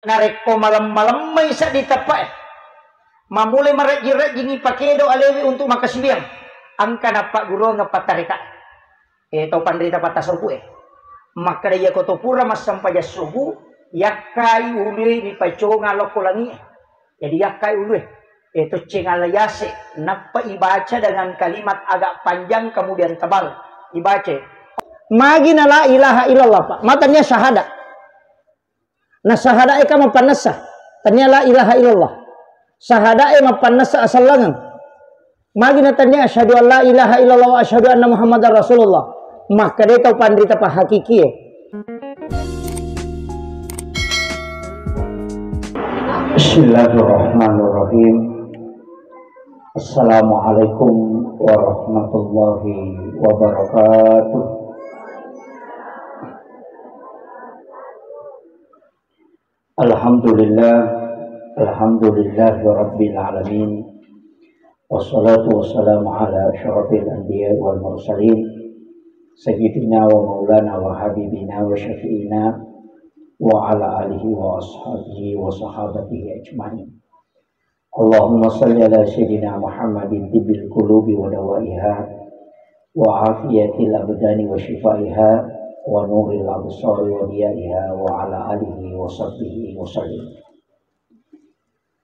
nareko malam-malam may sa ditapai. Mamulai marajin pakedo alewi untuk makasibiyang. Ang kanapa guru nga patarika. Ito pandrita patasoku Maka dia kotopura mas sampaya suhu yakai ului ni paco ngalok kulangi. Jadi yakai ului. Itu cengalayase napa ibaca dengan kalimat agak panjang kemudian tebal. Ibaca. Magina la ilaha illallah Pak. Matanya syahada. Nah syahada eka mapanasa. Tanya la ilaha illallah. Syahada eka mapanasa asalangan. Magina tanya asyhadu an la ilaha illallah wa asyhadu anna muhammadar rasulullah. Maka dia tahu pandrita Pak hakiki. Bismillahirrahmanirrahim. Assalamualaikum warahmatullahi wabarakatuh. Alhamdulillah rabbil alamin. Wassalatu wassalamu ala asyrafil anbiya wal mursalin sayyidina wa maulana wa habibina wa syafi'ina wa ala alihi wa ashabihi wa sahabatihi ajma'in. Allahumma salli ala sayyidina Muhammadin tibbil qulubi wa dawaiha wa afiyatil abdani wa shifaiha wa nuril absari wa diyaiha wa ala alihi wa sahbihi wa sallim.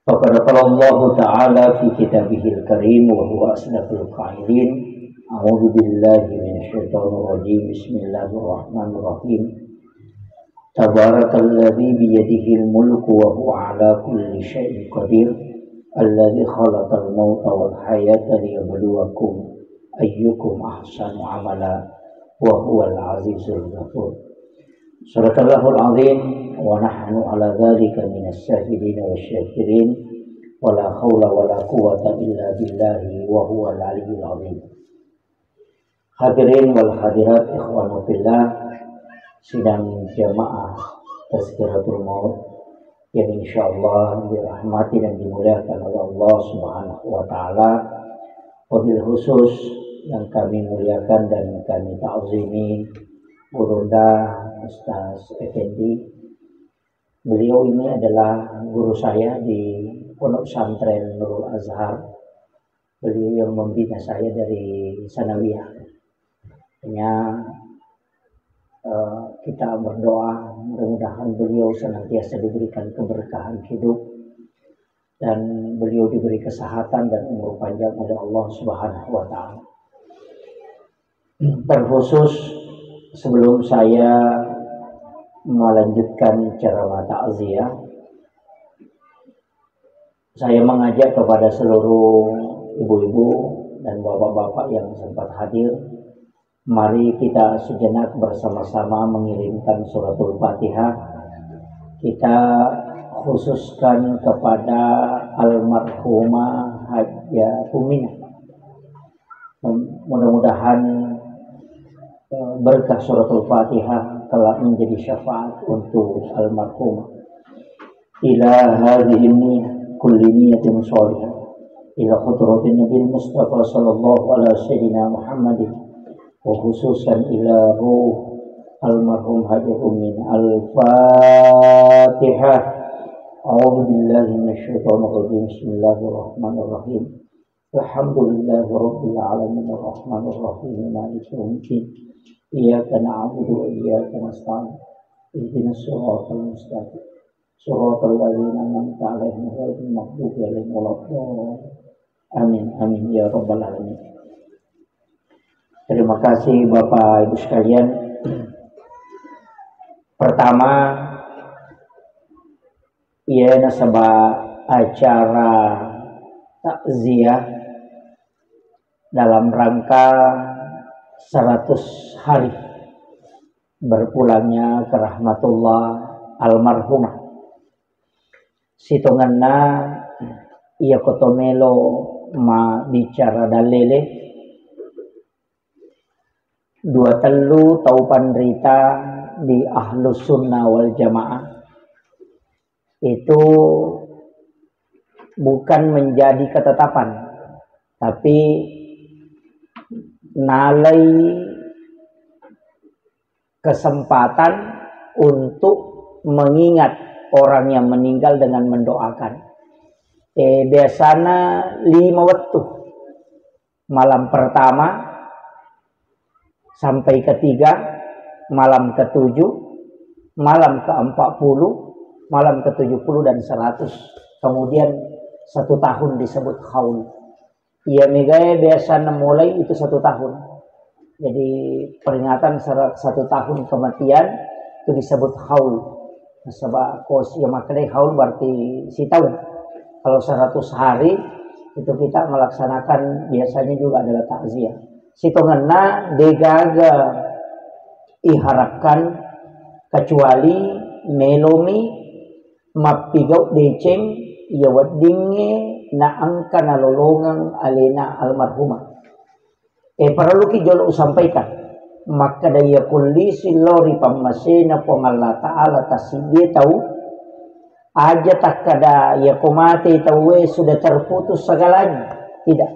Faqad qala Allah ta'ala fi kitabihil karim wa huwa asdaqul qailin. A'udzu billahi minasyaitonir rajim. Bismillahirrahmanirrahim. Tabarakalladzi biyadihil mulku wa huwa ala kulli syai'in qadir. Alladzi khalaqal mauta wal hayata liyabluwakum ayyukum ahsanu amala wa huwal azizul ghafur. Sadaqallahul azim wa nahnu ala dzalika minas syahidin wasyakirin wa la haula wa la quwwata illa billahi wa huwal aliyyul azim. Hadirin wal hadirat ikhwanu fillah, sidang jamaah Tazkiratul Maut yang insyaallah dirahmati dan dimuliakan oleh Allah Subhanahu wa taala. Wabil khusus yang kami muliakan dan kami ta'zimi Gurunda Ustaz Effendi. Beliau ini adalah guru saya di Pondok Pesantren Nurul Azhar. Beliau yang membina saya dari sanawiyah. Kita berdoa mudah-mudahan beliau senantiasa diberikan keberkahan hidup dan beliau diberi kesehatan dan umur panjang oleh Allah Subhanahu wa taala. Terkhusus sebelum saya melanjutkan ceramah takziah, saya mengajak kepada seluruh ibu-ibu dan bapak-bapak yang sempat hadir, mari kita sejenak bersama-sama mengirimkan suratul Fatihah. Kita khususkan kepada almarhumah Hajjah Uminah. Mudah-mudahan berkah suratul Fatihah telah menjadi syafaat untuk almarhumah. Ila hadhihi kulli niyatin shalihah ila khudratin Nabi Mustafa sallallahu alaihi sayyidina Muhammadin wa khususan ila ruh almarhum Hajjah Umin. Al-Fatihah. A'udzu billahi minasyaitonir rajim. Bismillahirrahmanirrahim. Alhamdulillahi rabbil alamin arrahmanir rahim maliki yaumiddin. Iyyaka na'budu wa iyyaka nasta'in. Ihdinas siratal mustaqim. Siratal ladzina an'amta 'alaihim ghairil maghdubi 'alaihim waladdallin. Amin amin ya rabbal alamin. Terima kasih Bapak Ibu sekalian. Pertama, ia nasabah acara takziah dalam rangka 100 hari berpulangnya ke rahmatullah almarhumah. Situnganna ia kotomelo ma bicara dalele dua telu tau pandrita di Ahlus Sunnah wal Jamaah itu bukan menjadi ketetapan, tapi nalai kesempatan untuk mengingat orang yang meninggal dengan mendoakan. Biasanya 5 waktu. Malam pertama sampai ketiga, malam ke-7, malam ke-40, malam ke-70 dan 100. Kemudian 1 tahun disebut haul. Ia megaya biasanya mulai itu 1 tahun. Jadi peringatan 1 tahun kematian itu disebut haul. Sebab kos yang makanya haul berarti si tahun. Kalau 100 hari itu kita melaksanakan biasanya juga adalah takziah. Sitonganna degaga iharapkan kecuali melomi mapigau deceng ya wadinge na angka nalolongang alena almarhumah. Perlu kijolo sampaikan maka daya kulli silori pamasena pangalla ta'ala tasidi tahu aja tak kada ya komate tahu sudah terputus segalanya. Tidak.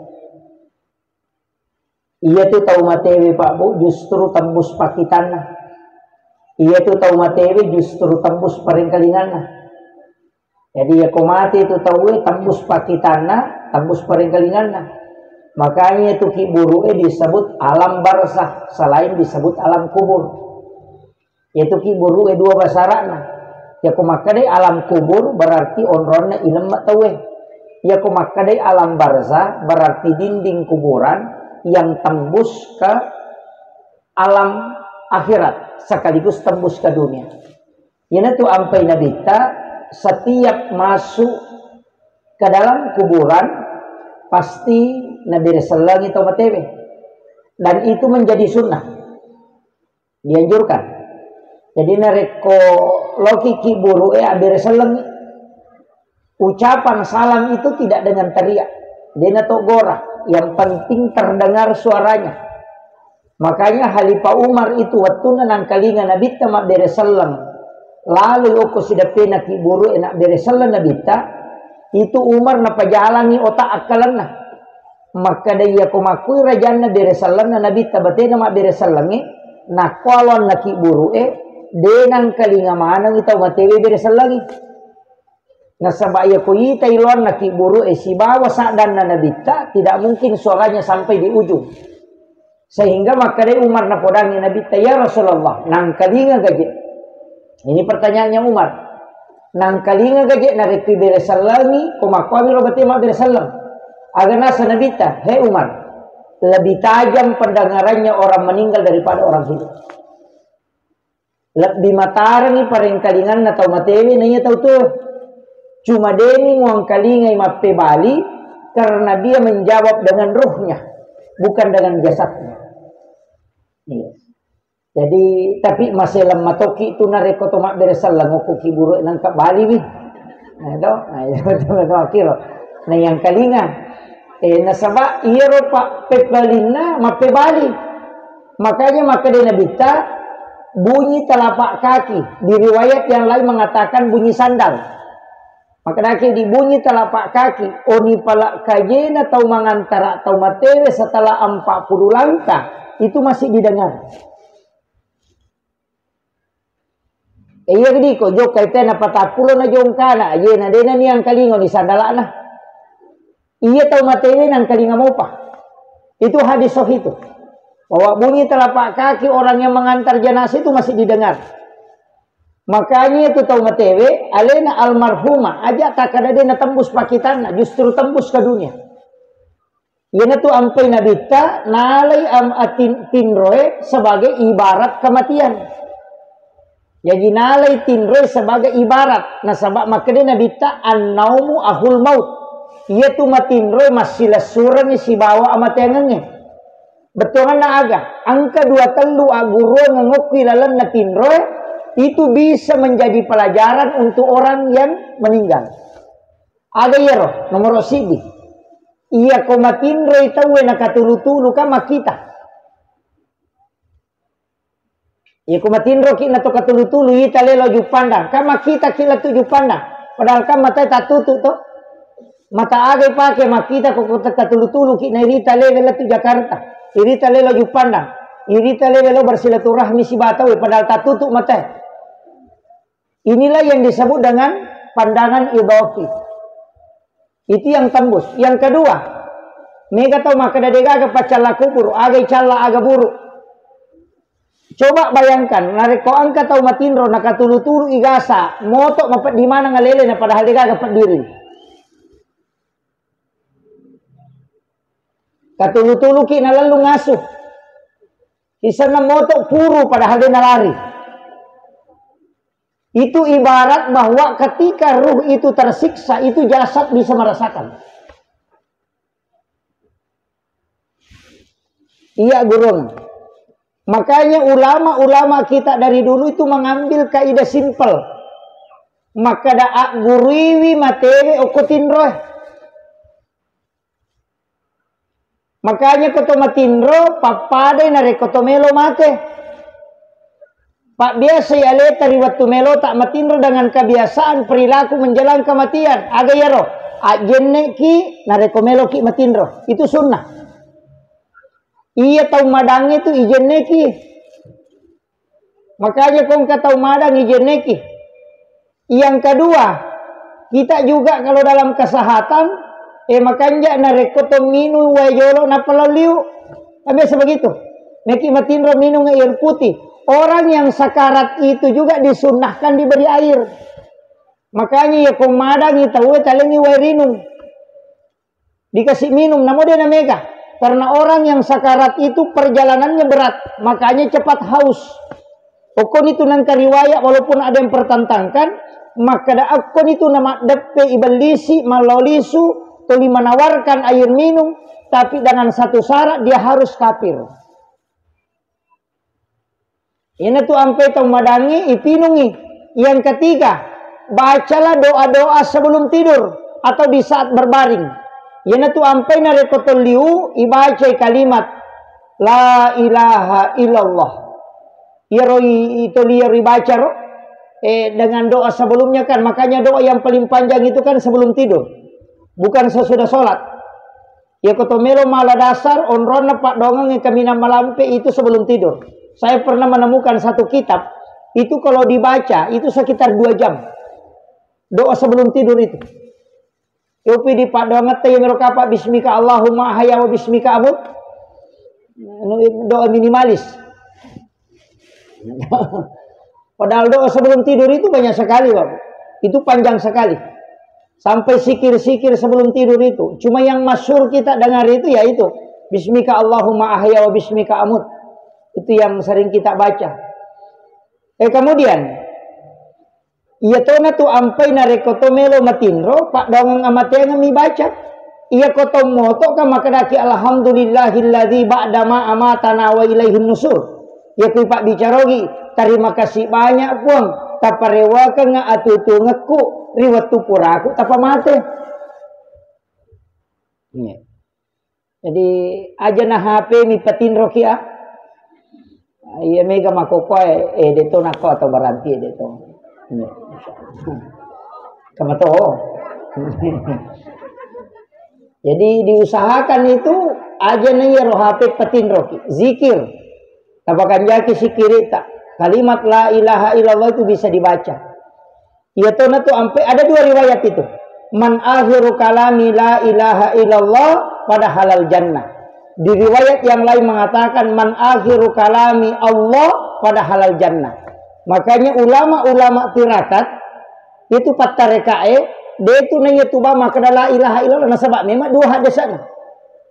Ia tu tahu matewi Pak Bu justru tembus pakitanna. Ia tu tahu matewi justru tembus paringkalinganna. Jadi ya komate itu tahu tembus pakitanna, tembus paringkalinganna. Makanya itu kiburu disebut alam barzah, selain disebut alam kubur. Yaitu kiburu dua basarana. Ya kumakadai alam kubur berarti onronna ilmu tahu. Ya kumakadai alam barzah berarti dinding kuburan yang tembus ke alam akhirat sekaligus tembus ke dunia. Ini tuh ampai nabita setiap masuk ke dalam kuburan pasti nabi selang itu matewe dan itu menjadi sunnah dianjurkan. Jadi nareko loki kiburu abir selang ucapan salam itu tidak dengan teriak dena togora. Yang penting terdengar suaranya. Makanya Khalifah Umar itu waktu nang kalinga Nabi tamak beresalang. Lalu oko sidapena kiburu enak beresalang Nabi ta. Itu Umar napa jalani otak akalanna. Maka dia komakui rajana beresalang Nabi ta batena mak beresalangi. Nak kalon na kiburu denang kalinga manang itaw matewe beresalangi. Nasabaya ko ita ilon na kiburu si bawa sadan na nabita tidak mungkin suaranya sampai di ujung. Sehingga maka dari Umar na podangi nabita ya Rasulullah nang kalinga gaje. Ini pertanyaannya Umar. Nang kalinga gaje na repi beresalangi kumakwabi robati mak beresalang. Agar nasa nabita, hei Umar, lebih tajam pendengarannya orang meninggal daripada orang hidup. Lebih matarangi paring kalingan na tau matewi nanya tau tuh. Cuma deni nguang kalingai mape bali karena dia menjawab dengan ruhnya, bukan dengan jasadnya. Yes. Jadi tapi masih lemah toki itu nareko tomak beresal langoku kiburu nangkap bali wi. Nah itu, betul akhir. Nah yang kalinga, nasaba iya pak pebalina mape bali. Makanya maka dia nabita bunyi telapak kaki. Di riwayat yang lain mengatakan bunyi sandal. Maka naki dibunyi telapak kaki. Oni palak kajena tau mangantara tau matewe setelah 40 langkah. Itu masih didengar. Iya gini kok jok kaitan apa tapulo na jongkana. Iya na dena ni ang kalingo ni sandala na. Iya tau matewe nang kalinga mo pa. Itu hadis sahih itu. Bahwa bunyi telapak kaki orang yang mengantar jenazah itu masih didengar. Makanya itu tahu matewe alena almarhumah aja tak ada dia tembus pakitan justru tembus ke dunia. Ia tu ampai nabita nalai atin tinroe sebagai ibarat kematian. Jadi nalai tinroe sebagai ibarat. Nah sebab makanya nabita an-naumu ahul maut. Ia tu matinroe masih lesuran si bawa amat yangenge. Betul na aga angka 2 telu aguro ngengokwi lalan na tinroe. Itu bisa menjadi pelajaran untuk orang yang meninggal. Ada ya roh, nomor sidi. Iya komatinro itawe nakatulu-tulu kama kita. Iya komatinro kita to katulu-tulu ita lelo jupanda. Kama kita kila tu jupanda. Padahal kan mata tak tutup to. Mata agai pakai makita kok katulu-tulu kita irita lelo tu Jakarta. Irita lelo jupanda. Irita lelo bersilaturahmi si batawe padahal tak tutup mata. Inilah yang disebut dengan pandangan idhafi. Itu yang tembus. Yang kedua, mega tahu maka dadega aga pacala kubur, aga cala aga buru. Coba bayangkan, nareko angka tahu matindro nakatulu-tulu igasa, motok mapat di mana ngalele na padahal dega aga diri. Katulu-tulu ki na lalu ngasuh. Isa na motok puru padahal dia nalari. Itu ibarat bahwa ketika ruh itu tersiksa, itu jasad bisa merasakan. Iya gurung. Makanya ulama-ulama kita dari dulu itu mengambil kaidah simpel. Maka da'a guriwi materi okutin roh. Makanya koto matindro papade nare koto melo mate. Pak biasa ya leta riwatu melo tak matindro dengan kebiasaan perilaku menjelang kematian. Aga yaro, ajenne ki nareko melo ki matindro. Itu sunnah. Iya tahu madang itu ijenne ki. Makanya kong tahu madang ijenne ki. Yang kedua, kita juga kalau dalam kesehatan, makanya nareko to minum wayolo na palaliu. Biasa begitu. Neki matindro minum air putih. Orang yang sakarat itu juga disunnahkan diberi air. Makanya ya kong madang itawe talengi wairinung. Dikasih minum, namun dia namega. Karena orang yang sakarat itu perjalanannya berat. Makanya cepat haus. Pokon itu nang kariwaya walaupun ada yang pertentangkan. Maka daakon itu nama depe ibalisi malolisu. Tuli menawarkan air minum. Tapi dengan satu syarat dia harus kafir. Ini tuh ampe tau madangi ipinungi. Yang ketiga, bacalah doa-doa sebelum tidur atau di saat berbaring. Ini tuh ampe narekotul liu ibaca kalimat la ilaha illallah. Iroi itu liar dibaca ro. Dengan doa sebelumnya kan, makanya doa yang paling panjang itu kan sebelum tidur. Bukan sesudah sholat. Ya kotomelo mala dasar onrona pak dongang yang kami malampe itu sebelum tidur. Saya pernah menemukan satu kitab, itu kalau dibaca, itu sekitar 2 jam. Doa sebelum tidur itu. Yopi di pak dongat tayo merokapa bismika Allahumma ahya wa bismika amut. Doa minimalis. Padahal doa sebelum tidur itu banyak sekali, Bapak. Itu panjang sekali. Sampai sikir-sikir sebelum tidur itu. Cuma yang masyhur kita dengar itu ya itu. Bismika Allahumma ahya wa bismika amut. Itu yang sering kita baca. Kemudian iya tona tu ampai narekoto melo matinro pak dongang amate ngami baca. Iya koto moto ka makadaki alhamdulillahilladzi ba'dama amatana wa ilaihin nusur. Ya ku pak bicarogi terima kasih banyak puang taparewa ka nga atutu ngaku riwatu puraku tapa mate. Jadi aja na HP mi patinro kia. Iya mega makokoy deto nako atau baranti deto. Kamato. Jadi diusahakan itu aja nih roh HP petin roki zikir. Tapakan jaki sikiri tak kalimat la ilaha illallah itu bisa dibaca. Iya tuh tuh sampai ada 2 riwayat itu. Man akhiru kalami la ilaha illallah pada halal jannah. Di riwayat yang lain mengatakan man akhiru kalami Allah pada halal jannah. Makanya ulama-ulama tirakat itu patarekae dia itu nanya tuba maka la ilaha illallah nasabak memang 2 hadis sana.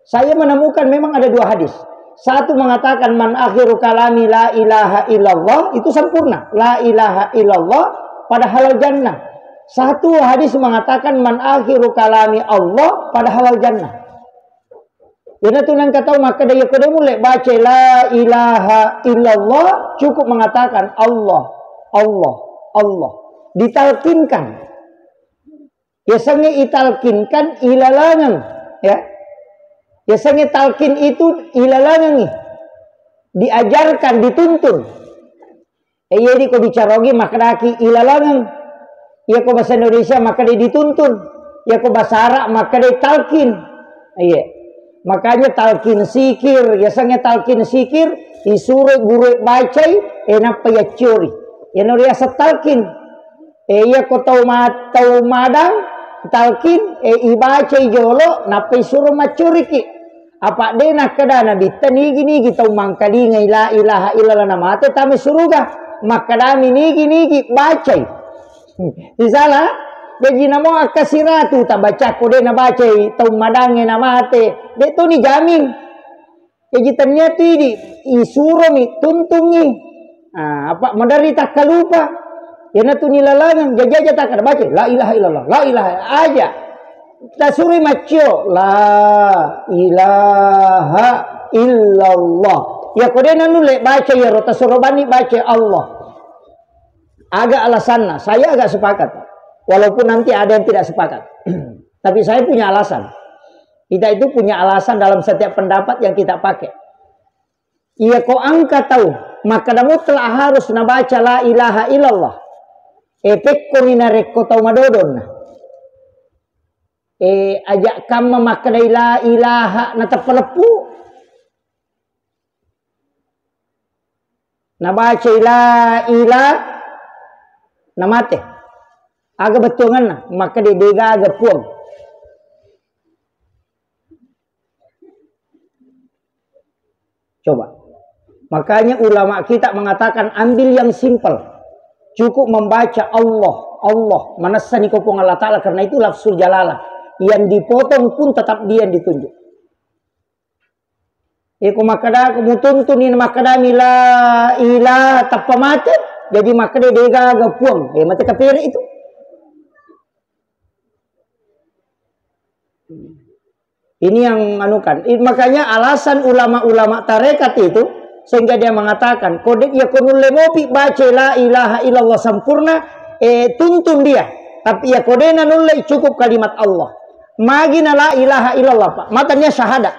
Saya menemukan memang ada 2 hadis. Satu mengatakan man akhiru kalami la ilaha illallah itu sempurna. La ilaha illallah pada halal jannah. Satu hadis mengatakan man akhiru kalami Allah pada halal jannah. Yana tu nang kataw maka daya kode mulai baca la ilaha illallah cukup mengatakan Allah, Allah, Allah. Ditalkinkan. Biasanya italkinkan ilalangan, ya. Biasanya talkin itu ilalangan nih. Diajarkan, dituntun. Iya di ko bicarogi maka daki ilalangan. Iya ko bahasa Indonesia maka dia dituntun. Iya ko bahasa Arab maka dia talkin. Iya. Makanya talkin sikir, biasanya talkin sikir disuruh guru bacai enak payah curi. Ya nuriasa talkin. Iya ko tau madang talkin ibaca jolo napai suruh macuriki. Apa de nak kada nabi tanigi tau mangkali ngai la ilaha illallah nama te tami suruga makadami nigi baca. Di sana jadi namo akasiratu tak baca kode na baca tau madange nama te de tu ni jamin. Jadi ternyata di isuro mi tuntungi. Apa menderita kalupa. Ya na tu nilalangan jajaja tak kada baca la ilaha illallah la ilaha aja. Tasuri macio la ilaha illallah. Ya kode nule baca ya rota surobani baca Allah. Agak alasannya, saya agak sepakat. Walaupun nanti ada yang tidak sepakat. Tapi saya punya alasan. Kita itu punya alasan dalam setiap pendapat yang kita pakai. Iya kau angkat tahu, maka kamu telah harus nabaca la ilaha illallah. Epek ko minarek ko tahu madodon. Ajak kamu maknai la ilaha natapalepu. Nabaca la ilaha namate. Aga betungan na maka dega aga puang. Coba. Makanya ulama kita mengatakan ambil yang simpel. Cukup membaca Allah. Manasani kopong Allah Ta'ala. Karena itu lafzul jalalah. Yang dipotong pun tetap dia yang ditunjuk. Iku makada kumutuntunin makada mila ilah tappa mate. Jadi makada dega aga puang. Mate kapire itu. Ini yang anukan. Makanya alasan ulama-ulama tarekat itu sehingga dia mengatakan kode ya kunul lemopi baca la ilaha illallah sempurna tuntun dia. Tapi ya kode nulle cukup kalimat Allah. Magina la ilaha illallah Pak. Matanya syahadat.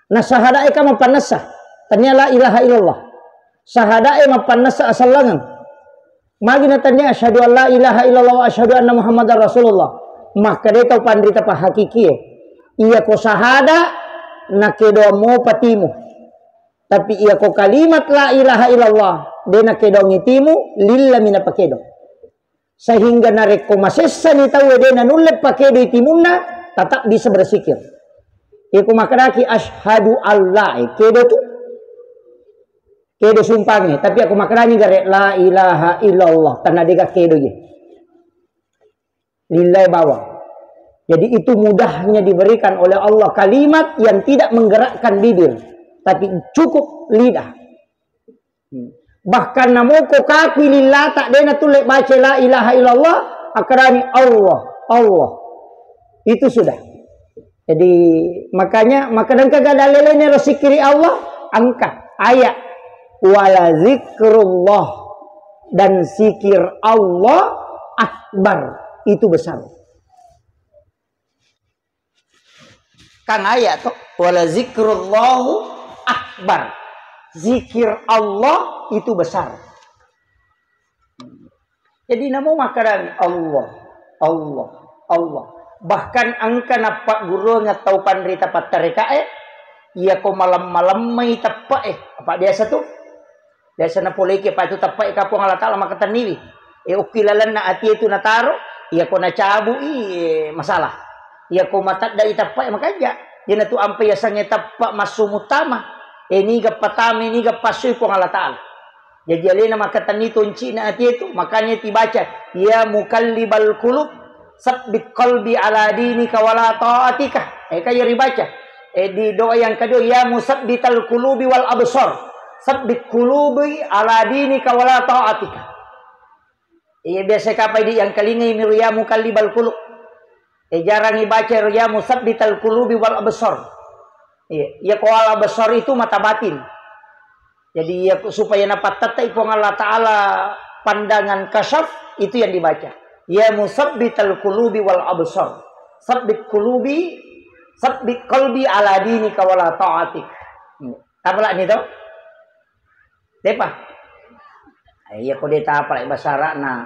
Nah syahadat eka mapanasa. Tanya la ilaha illallah. Syahadat eka mapanasa asalangan. Magina tanya asyhadu an la ilaha illallah wa asyhadu anna muhammadar rasulullah. Maka dia tahu pandrita pa hakiki. Iya ko sahada na kedo mo patimu. Tapi iya ko kalimat la ilaha illallah de na kedo ngitimu lilla mina pakedo. Sehingga narek ko masessa ni tahu de na nulle pakedo itimuna tetap bisa bersikir. Iya ko makaraki asyhadu alla kedo tu. Kedo sumpahnya, tapi aku makarani gare la ilaha illallah tanah dega kedo ye. Lillahi bawah. Jadi itu mudahnya diberikan oleh Allah kalimat yang tidak menggerakkan bibir. Tapi cukup lidah. Bahkan namoko kaki lillah tak dena tulek baca la ilaha illallah. Akrani Allah. Itu sudah. Jadi makanya dan kagak dalilnya resikiri Allah. Angkat ayat. Wala zikrullah. Dan zikir Allah akbar. Itu besar. Kan ayat tuh wala zikrullahu akbar. Zikir Allah itu besar. Jadi namo makaran Allah. Bahkan angka napa gurunya tau pandrita patarika iya ko malam-malam may tapa apa biasa tuh? Biasa na poliki pa itu tapa kapong Allah Ta'ala maka taniwi. Ukilalan na ati itu nataro. Iya ko na cabu masalah. Iya ko matanda itapa makanya. Yan na tu ampay asang itapa masumutama. Ni gapatami ni gapasoy po Allah Ta'ala. Jadi alin na makatanito na ati itu. Makanya tibaca. Ya mukallibal kulub. Sabbit qalbi ala dinika wala ta'atika. Kaya ribaca. Di doa yang kedua. Ya musabbital kulubi wal absar. Sabbit kulubi ala dinika wala ta'atika. Iya biasa kapay di yang kalingay ni ruya mukallibal kulub. Jarang ibaca ruya musabbital kulubi wal absar. Iya ko al absar itu mata batin. Jadi ya supaya dapat tatai po Allah Ta'ala pandangan kasyaf itu yang dibaca. Ya musabbital kulubi wal absar. Sabbit qalbi ala dinika wala ta'atik. Tapala nito? Depa. Iya ko deta apa basara na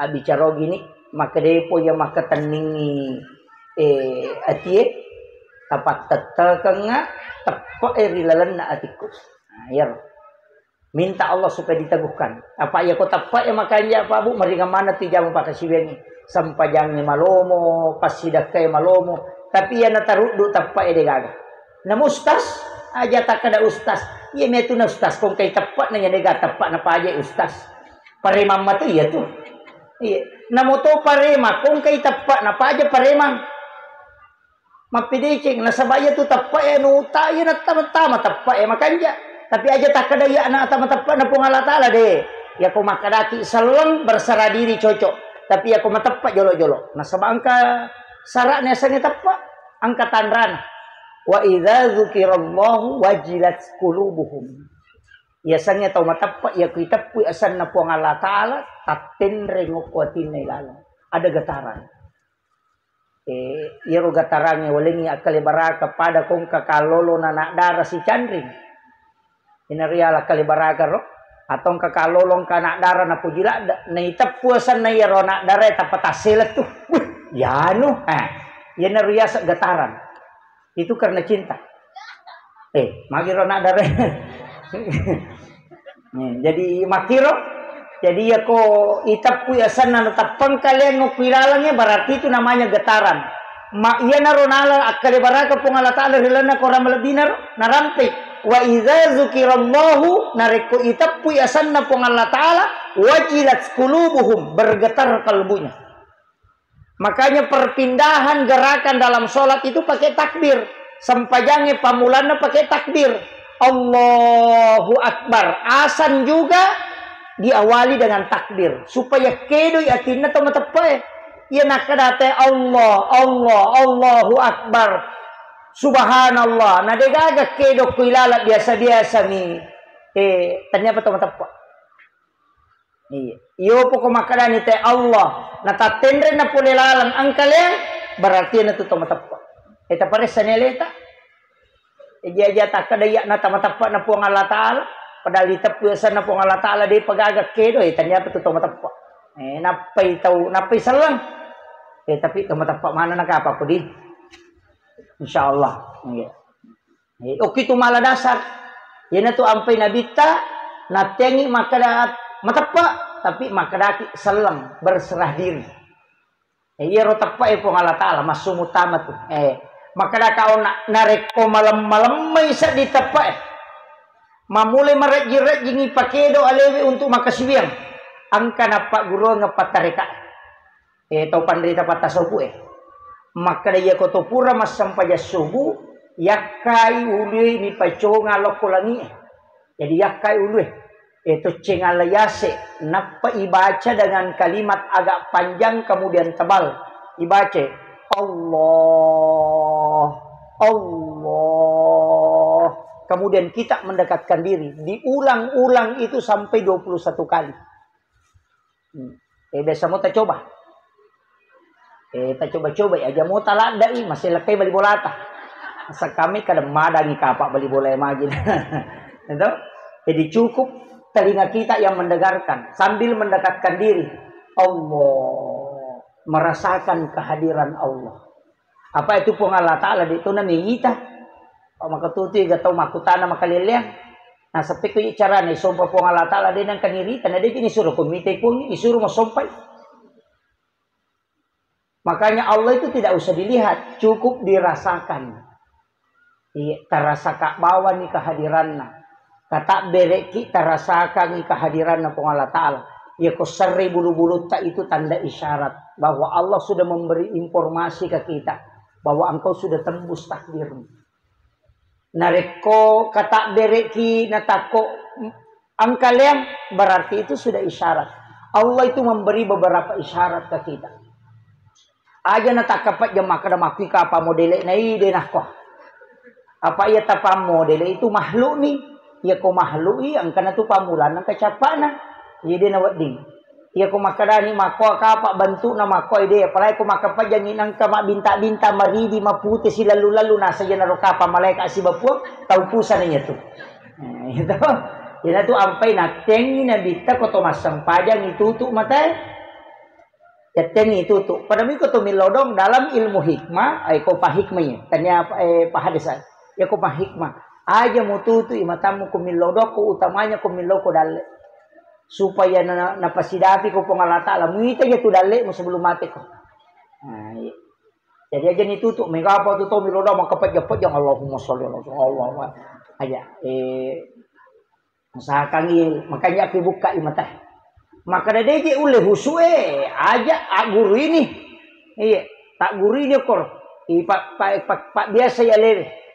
bicara gini maka depo yang maka teningi atie tapat tetel kenga tepo rilalan na atiku. Ayer. Minta Allah supaya diteguhkan. Apa ya kau tapak ya makanya apa bu meringan mana tijamu pakai siwengi sampajangnya malomo pasidakai malomo tapi ya natarudu tapak ya degaga. Na ustas aja tak ada ustas. Iya metu na ustas kung kay tapak na nyaga tapak na pa aja ustas. Paremang matu iya tu. Iya. Namoto parema kung kay tapak na pa aja paremang. Mapidicing nasabaya tu tapak ya no tayo na tama-tama tapak ya makanya. Tapi aja tak kedaya na tama-tapak na pung Allah Ta'ala deh. Ya ko makadaki salong berserah diri cocok. Tapi ya ko matapak jolo-jolo. Nasaba angka saraknya sange tapak angkatan rana. Wa idza dzukirallahu wajilat qulubuhum. Ya sange tau matapak ya kita pu asan na pung Allah Ta'ala tatin rengokuatin nilala. Ada getaran. Iro gatarannya walingi akalibaraka pada kong kakalolo na nakdara si Chandring. Inariala kalibaraka ro. Atong kakalolong ka nakdara na pujila. Na itapuasan na iro nakdara tapatasilat tu. Yano. Inaria sa gataran. Itu karena cinta. Magiro nakdara. Jadi makiro. Jadi ya ko itapuasan na natapang kalian ngukwilalangnya berarti itu namanya getaran. Iya na ronala akalibaraka pong Allah Ta'ala rilana ko ramalabinar narampi. Wa idza dzukirallahu nareko itapuasan na pong Allah Ta'ala wajilat qulubuhum bergetar kalbunya. Makanya perpindahan gerakan dalam sholat itu pakai takbir. Sampajangnya pamulana pakai takbir. Allahu Akbar. Asan juga diawali dengan takbir supaya kedo yatina to matapai ya nakadate Allahu Akbar subhanallah na degaga kedo kuilala biasa-biasa ni tanya pa to matapa iyo po ko makadani te Allah natatendre na pulilalang ang kaleng berarti na to matapa eta pare saneleta dia takadaya na tamatapa na po ang Allah Ta'ala. Padahal itapuasan na po ng Allah Ta'ala di pag-agak kedo tanya pa ito tumatapa napay salang tapi tumatapa mana nakapa po di insyaallah okay tumaladasak yan na to ampay nabita natengi makadaat matapa tapi makadaki salang berserah diri iro tapa po ng Allah Ta'ala masumutama to makadakao nareko malam-malam may isa di tapa mamulai marajir-rajingi pakedo alewi untuk makasibiyang angka na pak guru nga patarika tau pandrita patasopu maka daya ko to pura masampaya subu yakai ului ni paco ngalokolangi jadi yakai ului itu cengalayase napa ibaca dengan kalimat agak panjang kemudian tebal ibaca Allah kemudian kita mendekatkan diri. Diulang-ulang itu sampai 21 kali. Biasa mau tak coba. Tak coba-coba aja mau taladai masih lekay bali bolata. Asa kami kadang madangi kapak bali bola magin. Itu. Jadi cukup telinga kita yang mendengarkan sambil mendekatkan diri. Allah merasakan kehadiran Allah. Apa itu pun Allah Ta'ala itu namanya kita. Maka tuti gatau makutana makaliliang. Nah sepi ko cara ni sompa po Allah Ta'ala din ang kaniritan. Na di disuruh kumite po disuruh mo sompay. Makanya Allah itu tidak usah dilihat, cukup dirasakan. Tarasaka bawa ni kehadiran na. Kata bereki tarasakan ni kehadiran na po Allah Ta'ala. Ya ko sari bulu-bulu tak itu tanda isyarat bahwa Allah sudah memberi informasi ke kita bahwa engkau sudah tembus takdirmu. Nareko kata bereki natako angkalian berarti itu sudah isyarat. Allah itu memberi beberapa isyarat ke kita. Aja natakapat jam makada makika apa modele na ide nako. Apa ia tapa modele itu makhluk ni. Ya ko makhluk ang kana tu pamulan ng kacapana. Ide na wading. Ya ko makadani mako apa bantu na mako ide palay ko makapajangin ang kama binta-binta maridi maputi sila lalu nasa yan na kapa malaika si bapuak taupusan niya to. Ito. Yan to ampay na tengi na bita ko to masampajang itutu matay. Ya tengi itutu. Padami ko to milodong dalam ilmu hikmah ay ko pahikmah niya. Tanya pahadisan. Ya ko pahikmah. Aja mututu imatamu kumilodoko utamanya kumiloko dalle. Supaya napasidapi ko pong Allah Ta'ala. Muita ya tu dalle mo sebelum mati ko. Nah, iya. Jadi aja nitutuk. Mengapa tu tau milodo makapat-japat yang Allahumma sholli ala Allah. Aja. Usahakan makanya aku buka imata. Maka deje ule husue aja guru ini. Iya, tak guru ini kor. Pak biasa ya lele.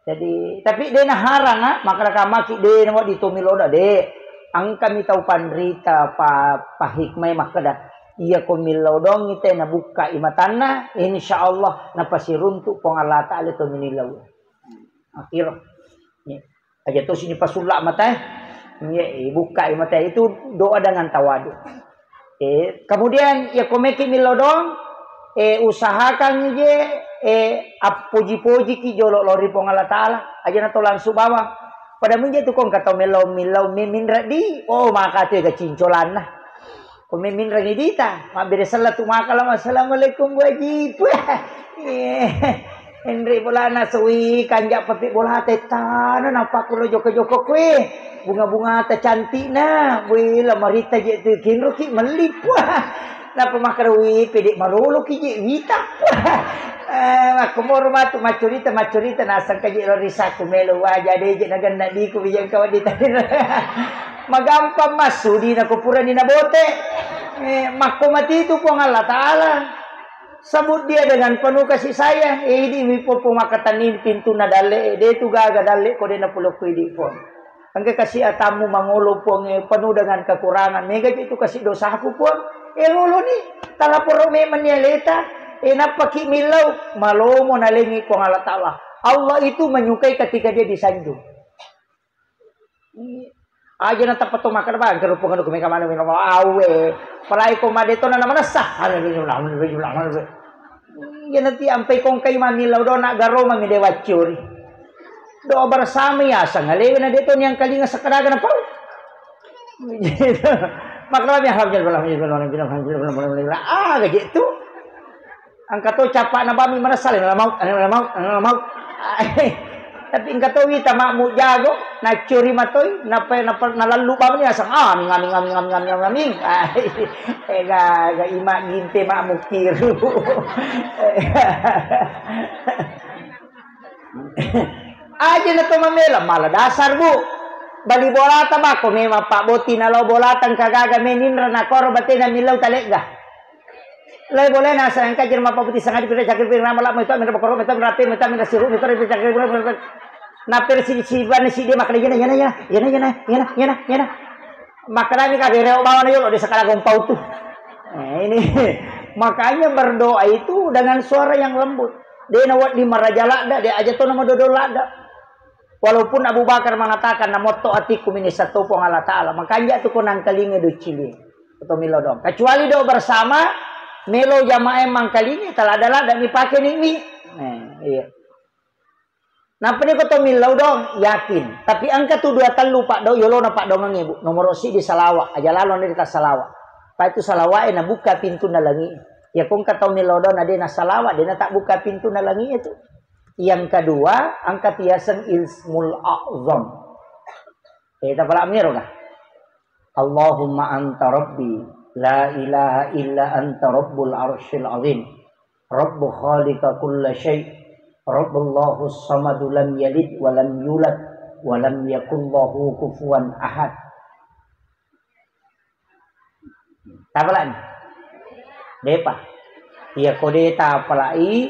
Jadi tapi dia naharang maka kamaki dia nawat di tomiloda de. Ang kami tahu pandrita pa hikmah makada. Iya ko milodong ite na buka imatana insyaallah napasiruntuk pong Allah Ta'ala to minilaw. Akhir. Aja to sini pasulak mata. Buka mata itu doa dengan tawadu. Kemudian ya komeki milodong usahakan je puji-puji ki jolok lori pong Allah Ta'ala aja na to langsung bawa pada menje tu kong kata melau mimin radi maka tu ga cincolan nah ko mimin radi dita ma bere salatu makala assalamualaikum wajib Henry bolana suwi kanjak papi bola tetana napa kulo joko-joko kue bunga-bunga ta cantik na we la marita je tu kinro ki melip napa makarwi pedik marolo ki je wita kumor matu macurita nasang kaji risa kumelo waja deje naganda di ku bijang kawan di tadi magampang masudi na kupuran ni nabote makomati itu pong Allah Ta'ala sabut dia dengan penuh kasih sayang ini mipo pumakatanin pintu na dale de tu gaga dale ko de na pulo ko di pon angke kasih atamu mangolo pong penuh dengan kekurangan mega itu kasih dosa aku pon lolo ni talaporo me manialeta napaki milau malomo nalingi ko Allah Ta'ala. Allah itu menyukai ketika dia disanjung. Aja na tapat to makar ba kerupungan ko meka mana minum awe. Palai ko madeto na naman sah. Ya nanti ampai kong kay manilaw do na garo mami dewa curi. Do bersama ya sangalewe na dito niyang kalinga sa kadaga na pau. Maklami alhamdulillah. Gitu. Angka to capa na bami marasal na mau tapi angka to wita makmu jago na curi matoy na nalalu ba niya sang ngam ga ima ginte makmu kiru aja na to mamela mala dasar bu bali bolata ba ko me pak boti na lo bolatan kagaga meninra na korbate na milaw talega lai boleh nasa angka jerma paputi sangat dipilih cakir pirang malam itu ambil bakoro metam rapi metam minta sirup itu rapi cakir pirang napir si ban si dia makan yana makanya ini kabere bawa nih lo di sekolah gompau tuh ini makanya berdoa itu dengan suara yang lembut dia nawat di marajala ada dia aja tuh nama dodol ada walaupun Abu Bakar mengatakan namoto atiku ini satu pong Allah Ta'ala makanya tuh konang kalinge do cili atau milodong kecuali do bersama melo jamaah emang kali ini telah adalah dan dipakai ini. Iya. Napa ni ko to milaw dong yakin. Tapi angka tu dua telu pak do yolo na pak dong ibu. Nomor si di salawa. Aja lalon di tas salawa. Pa itu salawa na buka pintu na langi. Ya kung kata milaw dong na na salawa dia na tak buka pintu na langi itu. Yang kedua angka tiasan ilmul a'zam. Kita pala amiro ka. Allahumma anta rabbi la ilaha illa anta rabbul arsyil azim rabbu khaliqa kulla syai' rabbullahu samadu lam yalid wa lam yulad wa lam yakul lahu kufuwan ahad tabalan depa ya kode ta palai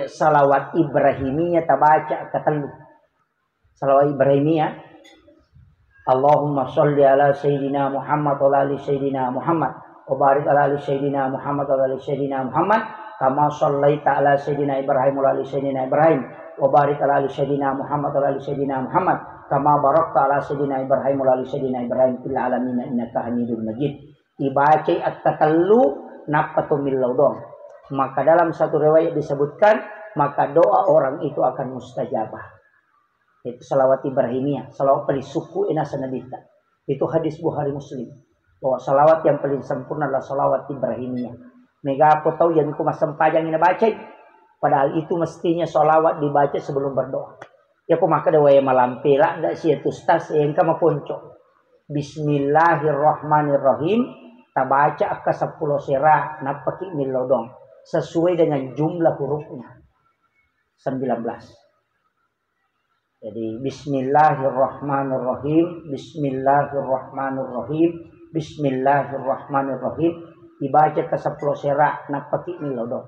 salawat ibrahimiyah tabaca katelu salawat ibrahimiyah Allahumma sholli ala sayyidina Muhammad wa ali sayyidina Muhammad wa barik ala ali sayyidina Muhammad wa ali sayyidina Muhammad kama shallaita ala sayyidina Ibrahim wa ali sayyidina Ibrahim wa barik ala ali sayyidina Muhammad wa ali sayyidina Muhammad kama barakta ala sayyidina Ibrahim wa ali sayyidina Ibrahim fil alamin innaka Hamidum Majid. Dibaca at-takallu napatumil laudong. Maka dalam satu riwayat disebutkan maka doa orang itu akan mustajabah. Itu salawat Ibrahimiyah, salawat paling suku ina sanadita. Itu hadis Bukhari Muslim. Bahwa salawat yang paling sempurna adalah salawat Ibrahimiyah. Mega aku tahu yang ku masam pajang ina baca. Padahal itu mestinya salawat dibaca sebelum berdoa. Ya ko maka dawaya malampila da siya tustas engka maponco. Bismillahirrahmanirrahim. Tabaca ka 10 sira napaki milodong sesuai dengan jumlah hurufnya 19. Jadi Bismillahirrahmanirrahim, Bismillahirrahmanirrahim, Bismillahirrahmanirrahim. Dibaca ke 10 sira napaki milodong.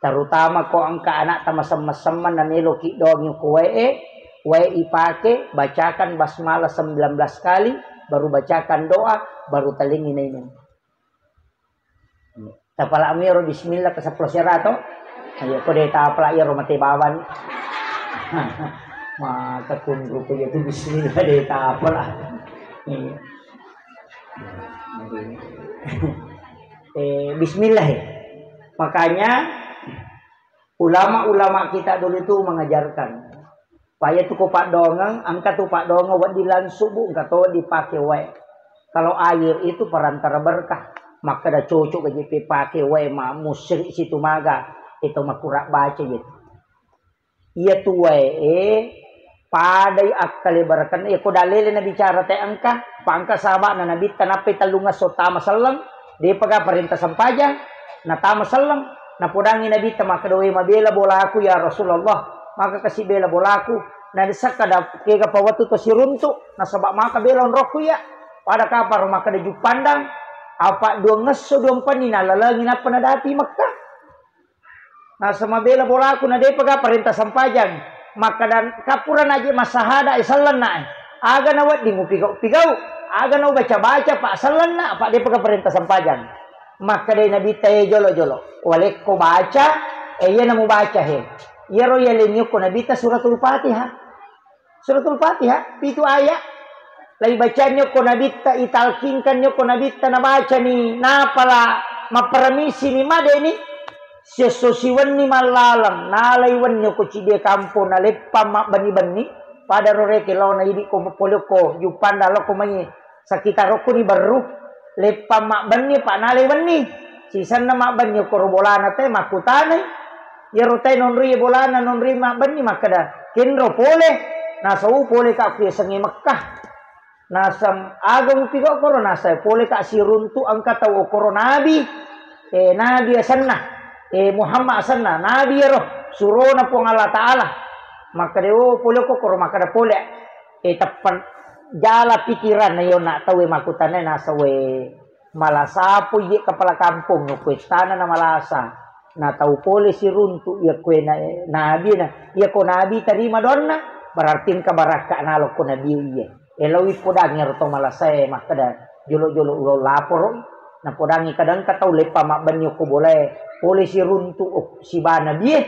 Terutama ko ang kaanak tamasam-masaman na niloki dong yung kuwae ipake bacakan basmalah 19 kali, baru bacakan doa, baru talingin na yun. Tapala amiro bismillah ka 10 sira to. Ayo ko dai tapala iro matibawan. Maka kun grupo itu bismillah dai tapala. Bismillah. Makanya ulama-ulama kita dulu itu mengajarkan supaya tuh pak dongeng, angkat tuh pak dongeng wadilan subuh enggak tahu dipakai wae. Kalau air itu perantara berkah, maka dah cocok aja pakai wae musrik situ maga itu makurak baca gitu. Iya tuh wae padai akali barakan ya ko dalile na bicara teh angka pangka sahabat na nabi tanapi talunga sotama sallam dia paga perintah sampaja na tama sallam na pudangi nabi maka dawai mabela bola aku ya Rasulullah maka kasih bela bolaku na desak kada kega pawatu to siruntu na sabak maka belon roku ya pada kapar maka da pandang apa dua ngeso dua panina lalangin apa na dati Makkah na sama bela bolaku na de paga perintah sampajan maka dan kapuran aja masahada isalan na aga na wat di ngupigau aga na baca pak salan na pak de paga perintah sampajan maka de nabi tayo jolo walek ko baca iya na mo baca he yaro yalinyo ko nabita suratul Fatihah. Suratul Fatihah, itu ayat. Lagi bacanya ko nabita italkinkan nyo ko nabita na baca ni napala maparamisi ni made ni sesosiwan ni malalang nalaywan nyo ko cide kampo na lepa bani-bani pada roreke law na hindi ko mapulyo ko yupanda lo ko may sakita ro ko ni baru lepa bani pa nalaywan ni sisan na maban nyo ko robolana te makutanay ya rotai nonri bolana nonri makbani makada kenro pole nasa pole ka kuya sangi Makkah nasam agam pigo koro nasa pole ka siruntu ang kataw koro nabi nabi asanna Muhammad asanna nabi ro suro na po Allah taala makade pole ko koro makada pole tapan jala pikiran na yon na tawe makutanay nasa we malasapo ye kapala kampung no kwestana na malasa na tahu pole si runtu ya kue nabi na ya ko nabi terima donna berarti ka baraka nalo ko nabi iya elawi podangi roto malasay makada jolo ulo lapor na podangi kadang kataw lepa makbanyo ko boleh pole si runtu si bana biye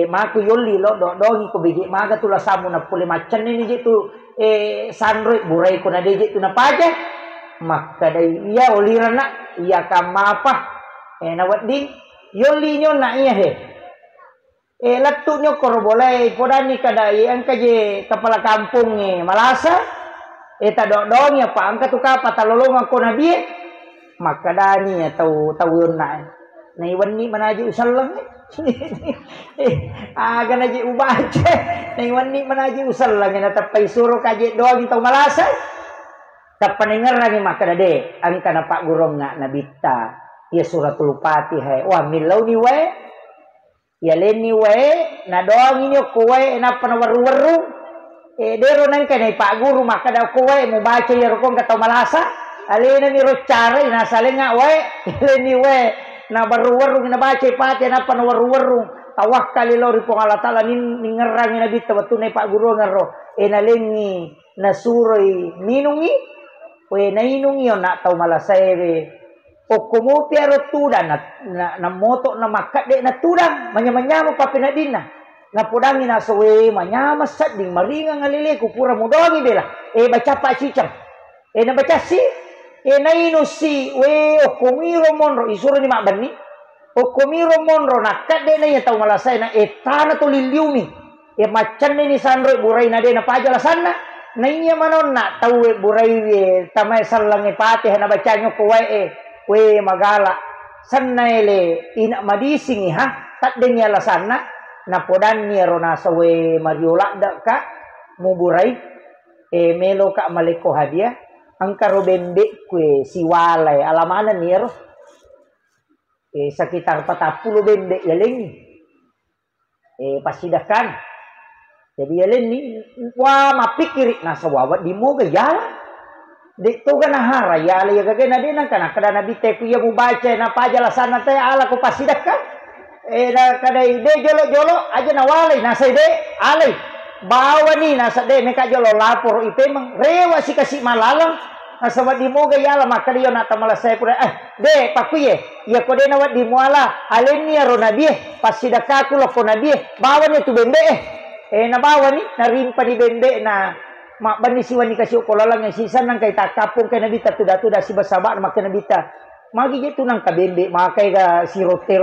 maku yoli lo dongi ko bigi maga tula samu na pole macan ini jitu sandroy buray ko na jitu na paje makada iya olirana iya kamapa nawat din yoli nyo na iya he latu nyo koro boleh podani kadai ang kaje kapala kampung malasa tadodong ya pa ang katuka patalolong ko na biye makadani ya tawon na iwan ni manaji usal lang aga naji ubace na iwan ni manaji usal lang na tapay suro kaje doang itaw malasa tapaningar lagi makadade ang kanapa gurong nga nabita ya suratul Fatihah wah milaw ni we ya len ni we na doang inyo ko we na panawaru-waru dero nang kanay pa guru maka daw ko we mo baca ya rokong kataw malasa alena ni rochara ina sale nga we len ni we na baru-waru na baca Fatihah na panawaru-waru tawakkal ilo ri pong Allah taala ningerang na bita tunay pa guru ngaro nalengi na suroy minungi we na inungi yon na taw malasay o kumupi aro tudan na moto na makade na tudan manya-manya mo papinadin na pudangi na sawe manya masad ding maringa ngalili kupura mo dongi bela baca pa cicam na baca si na ino si we o kumiro monro isuro ni makbani o kumiro monro nakade na ya taw malasay na etana to liliumi macan ni sandro buray na de na pajalasan na inya manon na tawe buray tamay salang Fatihah na baca nyo kuwai we magala sannayle ina madising ha tatden yala sana napodan ni rona sawe mariola dak ka muburai melo ka maleko hadiah angkaro bembe kue siwalai alamana ni ro sekitar 40 bembe yaleng pasidakan jadi yaleng ni wah mapikir na sawawat di mo gayala di to kana hara yala ya gagana din kana kada nabi te ku ya mu baca na pajalasan na te ala ko pasidakan na kadai de jolo aja nawalay nasa ide alay bawa ni nasa de meka jolo lapor ipe mang rewa si kasi malalang nasa wadi mo gayala makaliyo na tamalasay pura de pakuye ya ko de na wadi mo ala alin niya ro nabi pasidaka ko ko nabi bawa ni tu bembe na bawa ni narimpa ni bembe na makbani siwan ni kasi ko lalang yang sisan nang kay takapong kay nabi tuda si basaba na makinabita magi gitu nang kabembe makai ga si rote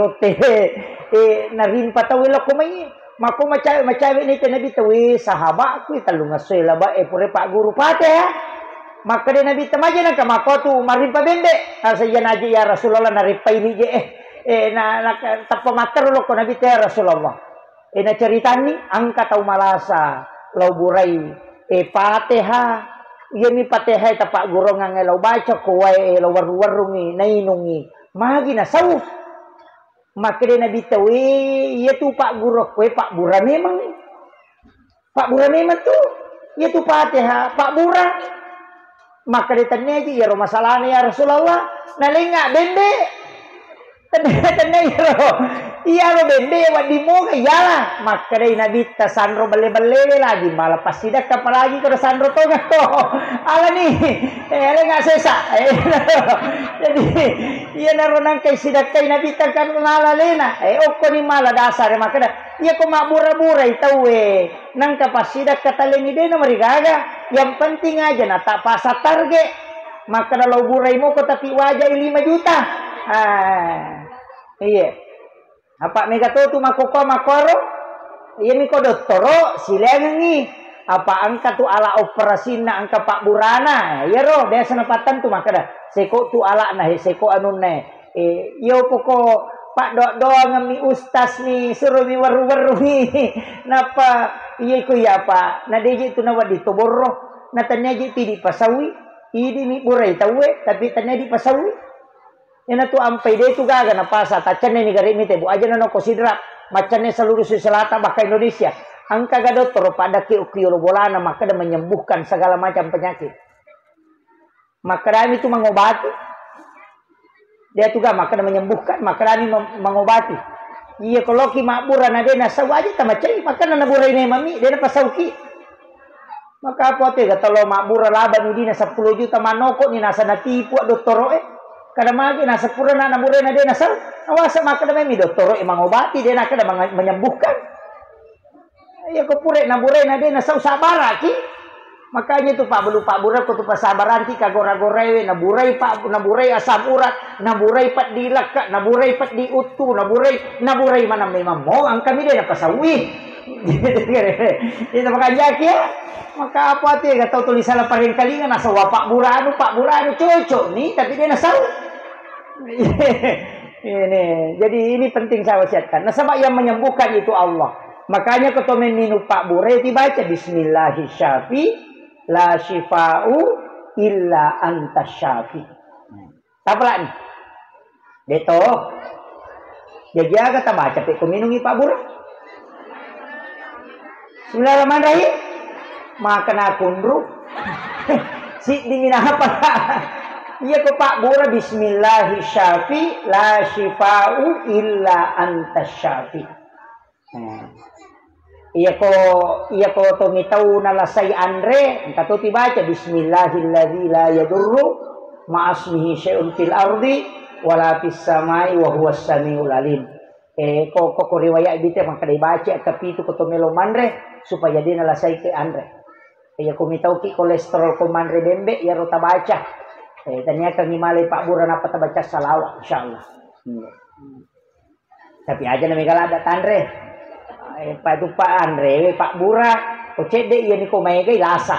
narimpa tawila ko may mako macawe ni nabi tawi sahaba ko talunga soy laba pure pak guru pate ha maka de nabi tamaje nang kamako tu marimpa bembe sa yan aja ya Rasulullah naripa ini je na tapamater lo ko nabi te Rasulullah na ceritani angka tau malasa lau burai pate ha yemi patehai tapak gurong ang elaw baca kuwai elaw warungi nainungi magi na saw makede na bitawi yetu pak gurok kue pak bura memang tu yetu pateha pak bura makede tanyaji ya masalahnya ya Rasulullah nalinga bembe tanyaji iya lo bende wadi mo kayala makare nabi ta sanro bale lagi malah pasidak kapalagi ko sanro to gato ala ni ala nga sesa jadi iya naronang kay sidak kay nabi ta kan malalena okko ni mala dasar makada iya ko mabura-bura itaw nang kapasidak katalengi de na marigaga yang penting aja na tak pasa target makada lo buray mo ko tapi wajah 5 juta iya apa megatotu makoko makoro iya miko doktoro silengan ni apa angka tu ala operasi na angka pak burana ya ro dia senapatan tu makada seko tu ala nah seko anun ne yo poko pak doang mi ustas ni suruh mi waru ni napa iya ko ya pa na deje tu nawa di toboro na tanya je ti di pasawi idi mi burai tawe tapi tanya di pasawi yana tu ampai de tu gaga na pasa tacane ni gari mite bu aja no konsidera macane seluruh selatan bahkan Indonesia angka gadot toro pada ki ukiolo bolana maka dia menyembuhkan segala macam penyakit maka kami itu mengobati dia juga maka dia menyembuhkan maka kami mengobati iya kalau ki makbura na dena sawaji tamacai maka na nabura ini mami dena pasauki maka apa te gatalo makbura laba ni dina 10 juta manoko ni nasa natipu doktoro kada magi nasa pura na nabure na dia nasa awasa maka na may doktoro mangobati dia na kada menyembuhkan ya ko pure nabure na dia nasa usabara ki makanya tu pak bura ko tu pasabaran ti kagora-gorewe naburay asam urat naburay pat dilak ka naburay pat di utu naburay man may mamo ang kami dia na pasawi ito makajaki maka apa ti gatau tulisan la paring kalingan nasa wapak burano cocok nih tapi dia nasa ini jadi ini penting saya wasiatkan nah sebab yang menyembuhkan itu Allah makanya ketua minum pak bure dibaca bismillahirrahmanirrahim la shifa'u illa anta syafi apa nih deto jadi agak tak baca pe kuminungi pak bure bismillahirrahmanirrahim makan akundru si dingin apa iya ko pak bura bismillahirrahmanirrahim la shifa'u illa anta syafi iya ko tumitau nalasay andre katuti baca bismillahilladzi la yadurru ma'asmihi syai'un fil ardi wala fis samai wa huwas samiul alim ko riwayat bite makadai baca kapitu ko tumelo manre supaya dia nalasay ke andre iya kumitau ki kolesterol ko manre bembe ya rota baca ternyata ngimale pak bura napa baca salawat insyaallah tapi aja na megalada tandre pak itu pak andre pak bura o cede iya ni ko maegay lasa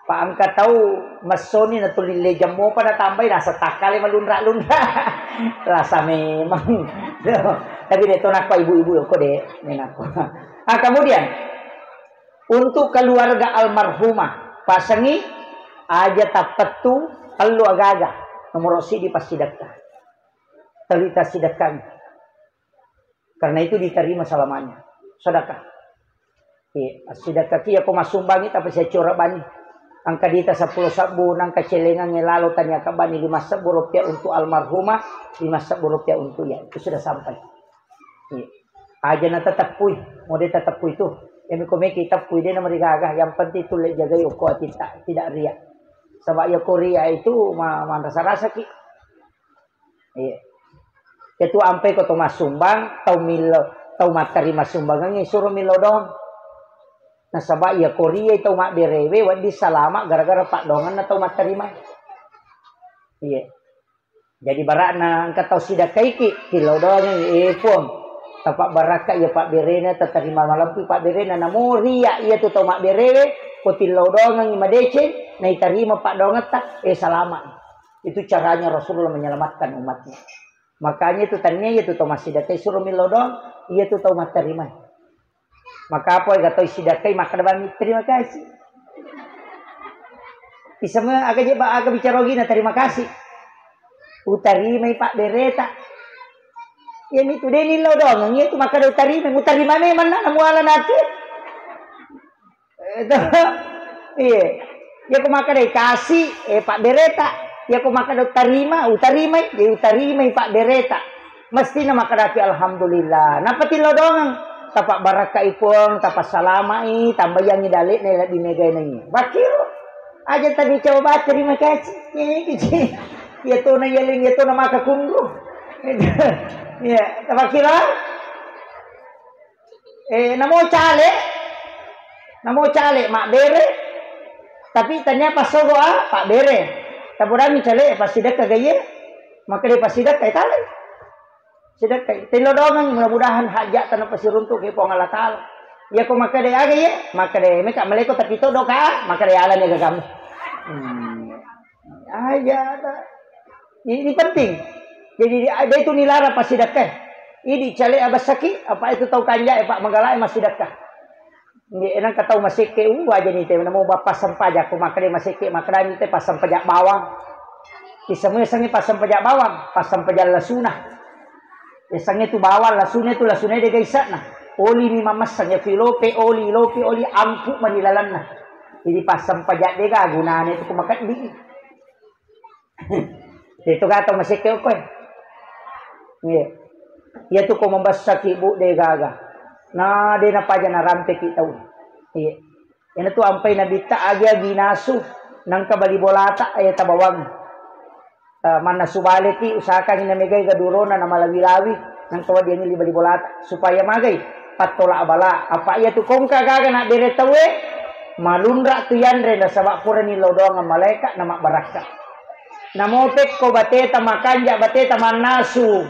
pak angka tahu masoni na tulile jammo pa na tambay nasa takale malunra-lunra rasa memang Tapi dito nak ibu-ibu ko de menako. Kemudian untuk keluarga almarhumah pasangi aja tapetu kalau agaga nomor si di pasidakah. Talita sidakah. Karena itu diterima selamanya. Sedekah. Sedekah kia ko masumbangi tapi saya corak bani. Angka dita 10 sabu nang kecelengan lalu tanya ke bani 5 sabu rupiah untuk almarhumah, 5 sabu rupiah untuk ya. Itu sudah sampai. Aja na tetap pui, mau dia tetap pui itu. Yang komeki tetap pui dia nama digagah. Yang penting tu le jaga yoko tidak riak. Sebab yoko riak itu rasa ki. Itu ampe ko to masumbang, tau materi masumbangan ni suruh milo dong. Nah sabak ya Korea itu mak berewe wadi salama gara-gara pak dongan atau mak terima. Iya. Jadi barakna angkat tahu sidak kaiki kilo doang pun. Tapak baraka ya pak berena terima malam pi pak berena namo ria iya tu tahu mak berewe ko tilo doang ngima decen nai terima pak dongan tak salama. Itu caranya Rasulullah menyelamatkan umatnya. Makanya itu tanya ya tu tahu masih dakai suruh milo doang iya tu tahu mak terima. Maka apa yang kata sidakai maka dalam terima kasih. Bisa agak bicara gini terima kasih. Utarima Pak Bereta. Ya itu dia nilo dong. Itu maka utarima memang nak mualan nanti. Iya. Ya aku maka kasih Pak Bereta. Ya aku maka utarima ya utarima Pak Bereta. Mesti nama kadapi alhamdulillah. Napa tilo dong. Tapak baraka ipon, tapak salamai, tambah yang dalik nih lebih mega ini. Bakil, aja tadi coba terima kasih. Ya tuh na yeling, ya tuh na maka kunggu. Ya, bakil namo cale, mak bere. Tapi tanya pas sogo pak bere. Taburami cale pas sidak kagaya, maka dia pas sidak kay tale. Sedekah, telo dongan mudah-mudahan hajat tanah pasir untuk ke Allah Taala. Ya ko maka de aga ya, maka de meka maleko tapi to doka, maka de ala nega kamu. Aja ada. Ini penting. Jadi ada itu nilara pas sedekah. Ini cale abasaki, apa itu tahu kanja Pak Manggala masih sedekah. Ini enang katau masih ke aja nih teh namo bapak sampajak ko maka de masih ke maka de teh pasang pajak bawang. Kisamnya sangi pasang pajak bawang, pasang pajak lasunah. Biasanya itu bawang, lasunnya dia gaisak nah. Oli ni mamasanya filope, oli ampu manilalan nah. Jadi pasang pajak dega gunanya itu kumakan di. Itu kata masih kau kau. Iya. Ia tu kau membasa kibu dega. Nah dia napa aja na rampe kita tahu. Iya. Ini tu ampai nabita aja ginasu nang kabali bolata ayat tabawang. Mana subaleti usahakan ina megay gadurona na malawi-lawi nang tawa dia ni libali bolata supaya magay patola abala apa iya tu kong kagaga na beretawe malunra tu yanre na sabak pura ni lodong ang malaika na makbaraka namotek ko bateta makanja bateta manasu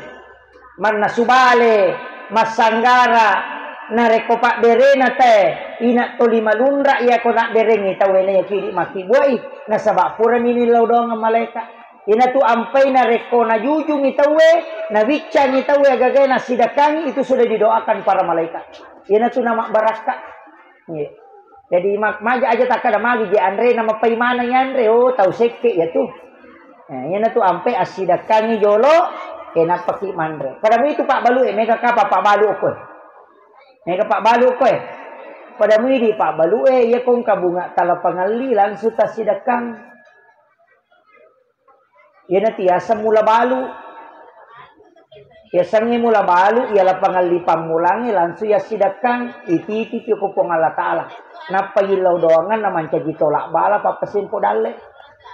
manasubale masanggara na rekopak berena te ina to lima lunra iya ko na berengi tawe na yakiri makibuai na sabak pura ni lodong ang malaika. Ina tu ampai na reko na jujung itawe, na wicang itawe agagay na sidakangi itu sudah didoakan para malaikat. Ina tu nama baraka. Yeah. Jadi maja aja tak ada magi je Andre nama paimana Andre oh tahu seke ya tu. Ina tu ampai asidakangi jolo kena paki mandre. Padamu itu Pak Balu mega kapa Pak Balu ko. Mega Pak Balu ko. Padamu ini Pak Balu ya kong kabunga tala pangali langsung tasidakang. Yan na tiyasa mula balu. Yasangnya mula balu, ialah pangalipang mulangi, lansu ya sidakang, ititip yung kupong Allah Ta'ala. Napayilaw doangan naman siya ditolak bala, papasin po dali.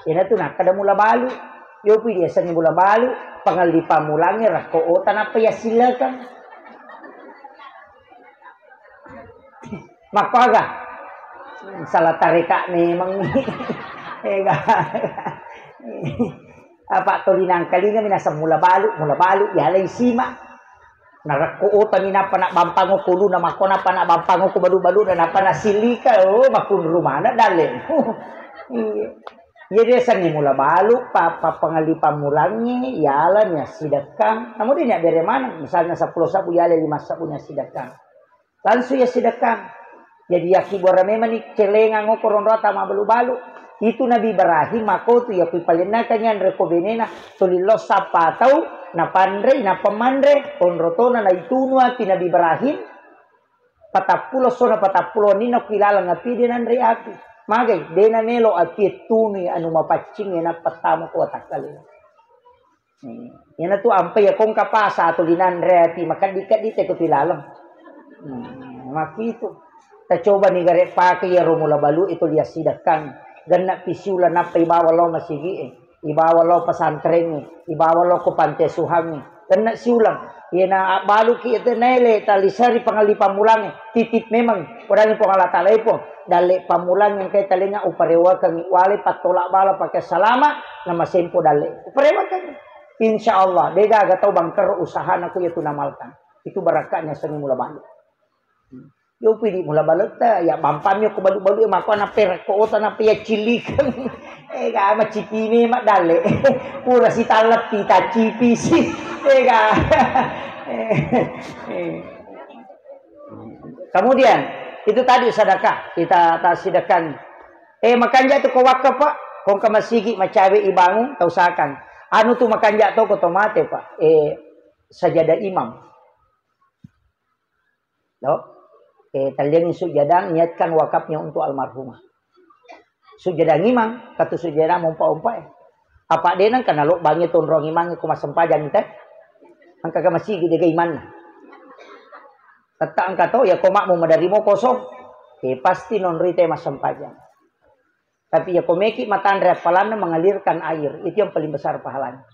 Yan na ito na, kada mula balu. Yopi, yasangnya mula balu, pangalipang mulangi, rakoota, napayasilakan. Makaga. Salah tarika ni, apa tolinang kalinga minasa mula balu yalay sima narakko ni napa na bampango kulo na mako napa na bampango ko balu-balu na napa na silika makun rumana dalen Jadi sang mula balu papa pangalipan mulangnya yalan ya sidakang. Namun dia bere mana misalnya 10 sabu yale 5 sabunya sidakang. Langsung ya sidakang. Jadi yaki bora memang ni celengang koron rata ma balu-balu. Itu Nabi Ibrahim mako tu ya pipalena kanyan rekobenena tolilo sapa tau na pandre na pemandre onrotona na itunua ti Nabi Ibrahim patapulo sona patapulo nino kilala ngapi dinan re api magay dena melo api tuni anu mapaccing na patamo ko atakali yan tu ampai ya kong kapasa to dinan re api makadikat dite ko tilalam makito ta coba ni gare pakai ya romula balu itu dia sidakan ganna pisiula na pa ibawa lo masigi ibawa lo pasantren ibawa lo ko pante suhang ganna siulang yena balu ki ite nele talisari pangali pamulang titip memang orang po ngalata po dale pamulang yang kay talinga uparewa kang wali patolak bala pakai salama na masempo dale uparewa kang insyaallah dega gatau bangker usaha naku itu namalkan itu barakahnya seni mula balu yo pidi mula balot ya bampamyo ko balu-balu mako na pera ko ota na piya cilikan ga macipini mak dale pura si talap kita cipi si ga kemudian itu tadi sedekah kita sedekahkan makanja tu ko wakaf pak kong ka masigi macawe ibangu tausakan anu tu makanja to ko tomate pak sajada imam no talian sujadang niatkan wakafnya untuk almarhumah. Sujadang imang katu sujadang mompa-ompa apa dia nang kana lo bangi tonrong imang ko masempajang teh. Angka ka masih gede iman. Tata angka to ya koma mo madarimo kosong. Pasti non rite masempajang. Tapi ya komeki matandra palana mengalirkan air. Itu yang paling besar pahalanya.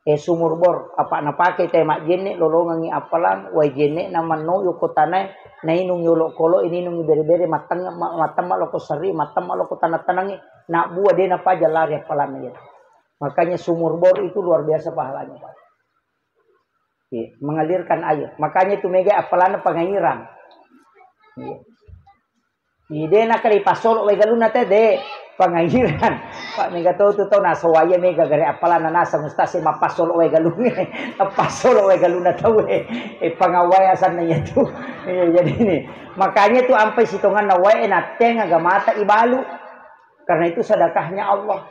Sumur bor apa na pakai tema jene lolongangi apalan wa jene na manno yukotane na inung yolo kolo ini nung bere-bere matang loko seri matang loko tanah-tanangi nak buah dia na pa jalari apalan ya. Makanya sumur bor itu luar biasa pahalanya Pak. Mengalirkan air. Makanya itu mega apalan pangairan. Ide na kali pasol we galuna teh de pangairan. Pak mega to na sawaya mega gare apalan na nasa mustasi mapasol we galuna. Pasol we galuna tahu pangawayasan na itu. Jadi ini makanya tuh sampai sitongan na wae na teng agamata ibalu. Karena itu sedekahnya Allah.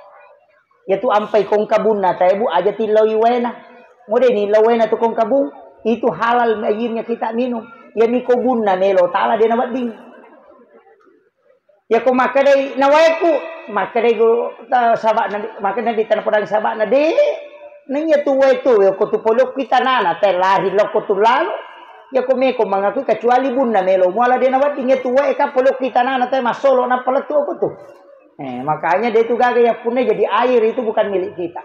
Ya tuh sampai kong kabun na tayo bu aja tilawi wena. Mode ni lawena tuh kong kabun itu halal airnya kita minum. Ya mi kobun na melo tala dia na ding. Ya ko makadai nawaiku makadai go sabak na makadai di tanah padang sabak na de nanya tuwe tu ya ko tu polok kita nana te lari lo ko tu lalu ya ko me ko mangaku kecuali bunda melo muala de nawat inge tuwe ka polok kita nana te masolo na paletu apa tu makanya dia tu gaga ya punya jadi air itu bukan milik kita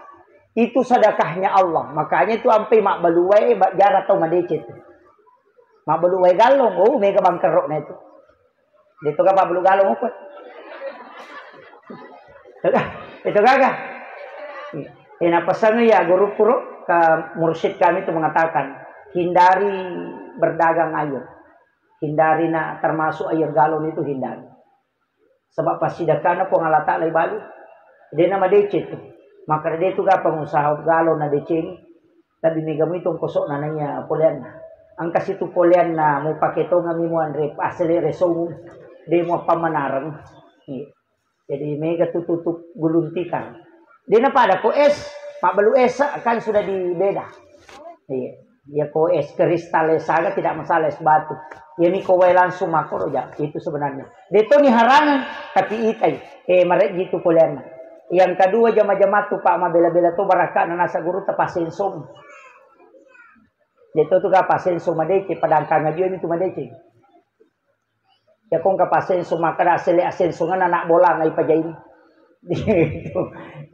itu sedekahnya Allah makanya itu sampai mak baluwai jarah atau madecet mak baluwai galong mega bangkerok na itu dito ka pa galong ko. Itu gagah. Pesan ya guru puro ke mursyid kami itu mengatakan hindari berdagang air. Hindari na termasuk air galon itu hindari. Sebab pas sidakana po ngalata lay balu. Dia nama decet. Maka dia itu ga pengusaha galon na decet. Tapi megamo itong kusok na nanya polian na. Ang kasi tu polian na mo paketo nga mimuan rep asli resong dia mau pamanarang. Jadi mega tutup guluntikan. Dia na pada ko es, mabalu es kan sudah dibeda. Ya ko es kristal saga tidak masalah es batu. Ya ni ko langsung makro ya itu sebenarnya. Dito ni harangan tapi itai. Marek gitu kuliah. Yang kedua jama-jama tu pak mabela-bela tu baraka na nasa guru tapasin som. Dito tu ka pasen som madeke padang kangadio itu madeke. Ya kung kapasen sumakara sele asenso nga anak bola ngay pajain.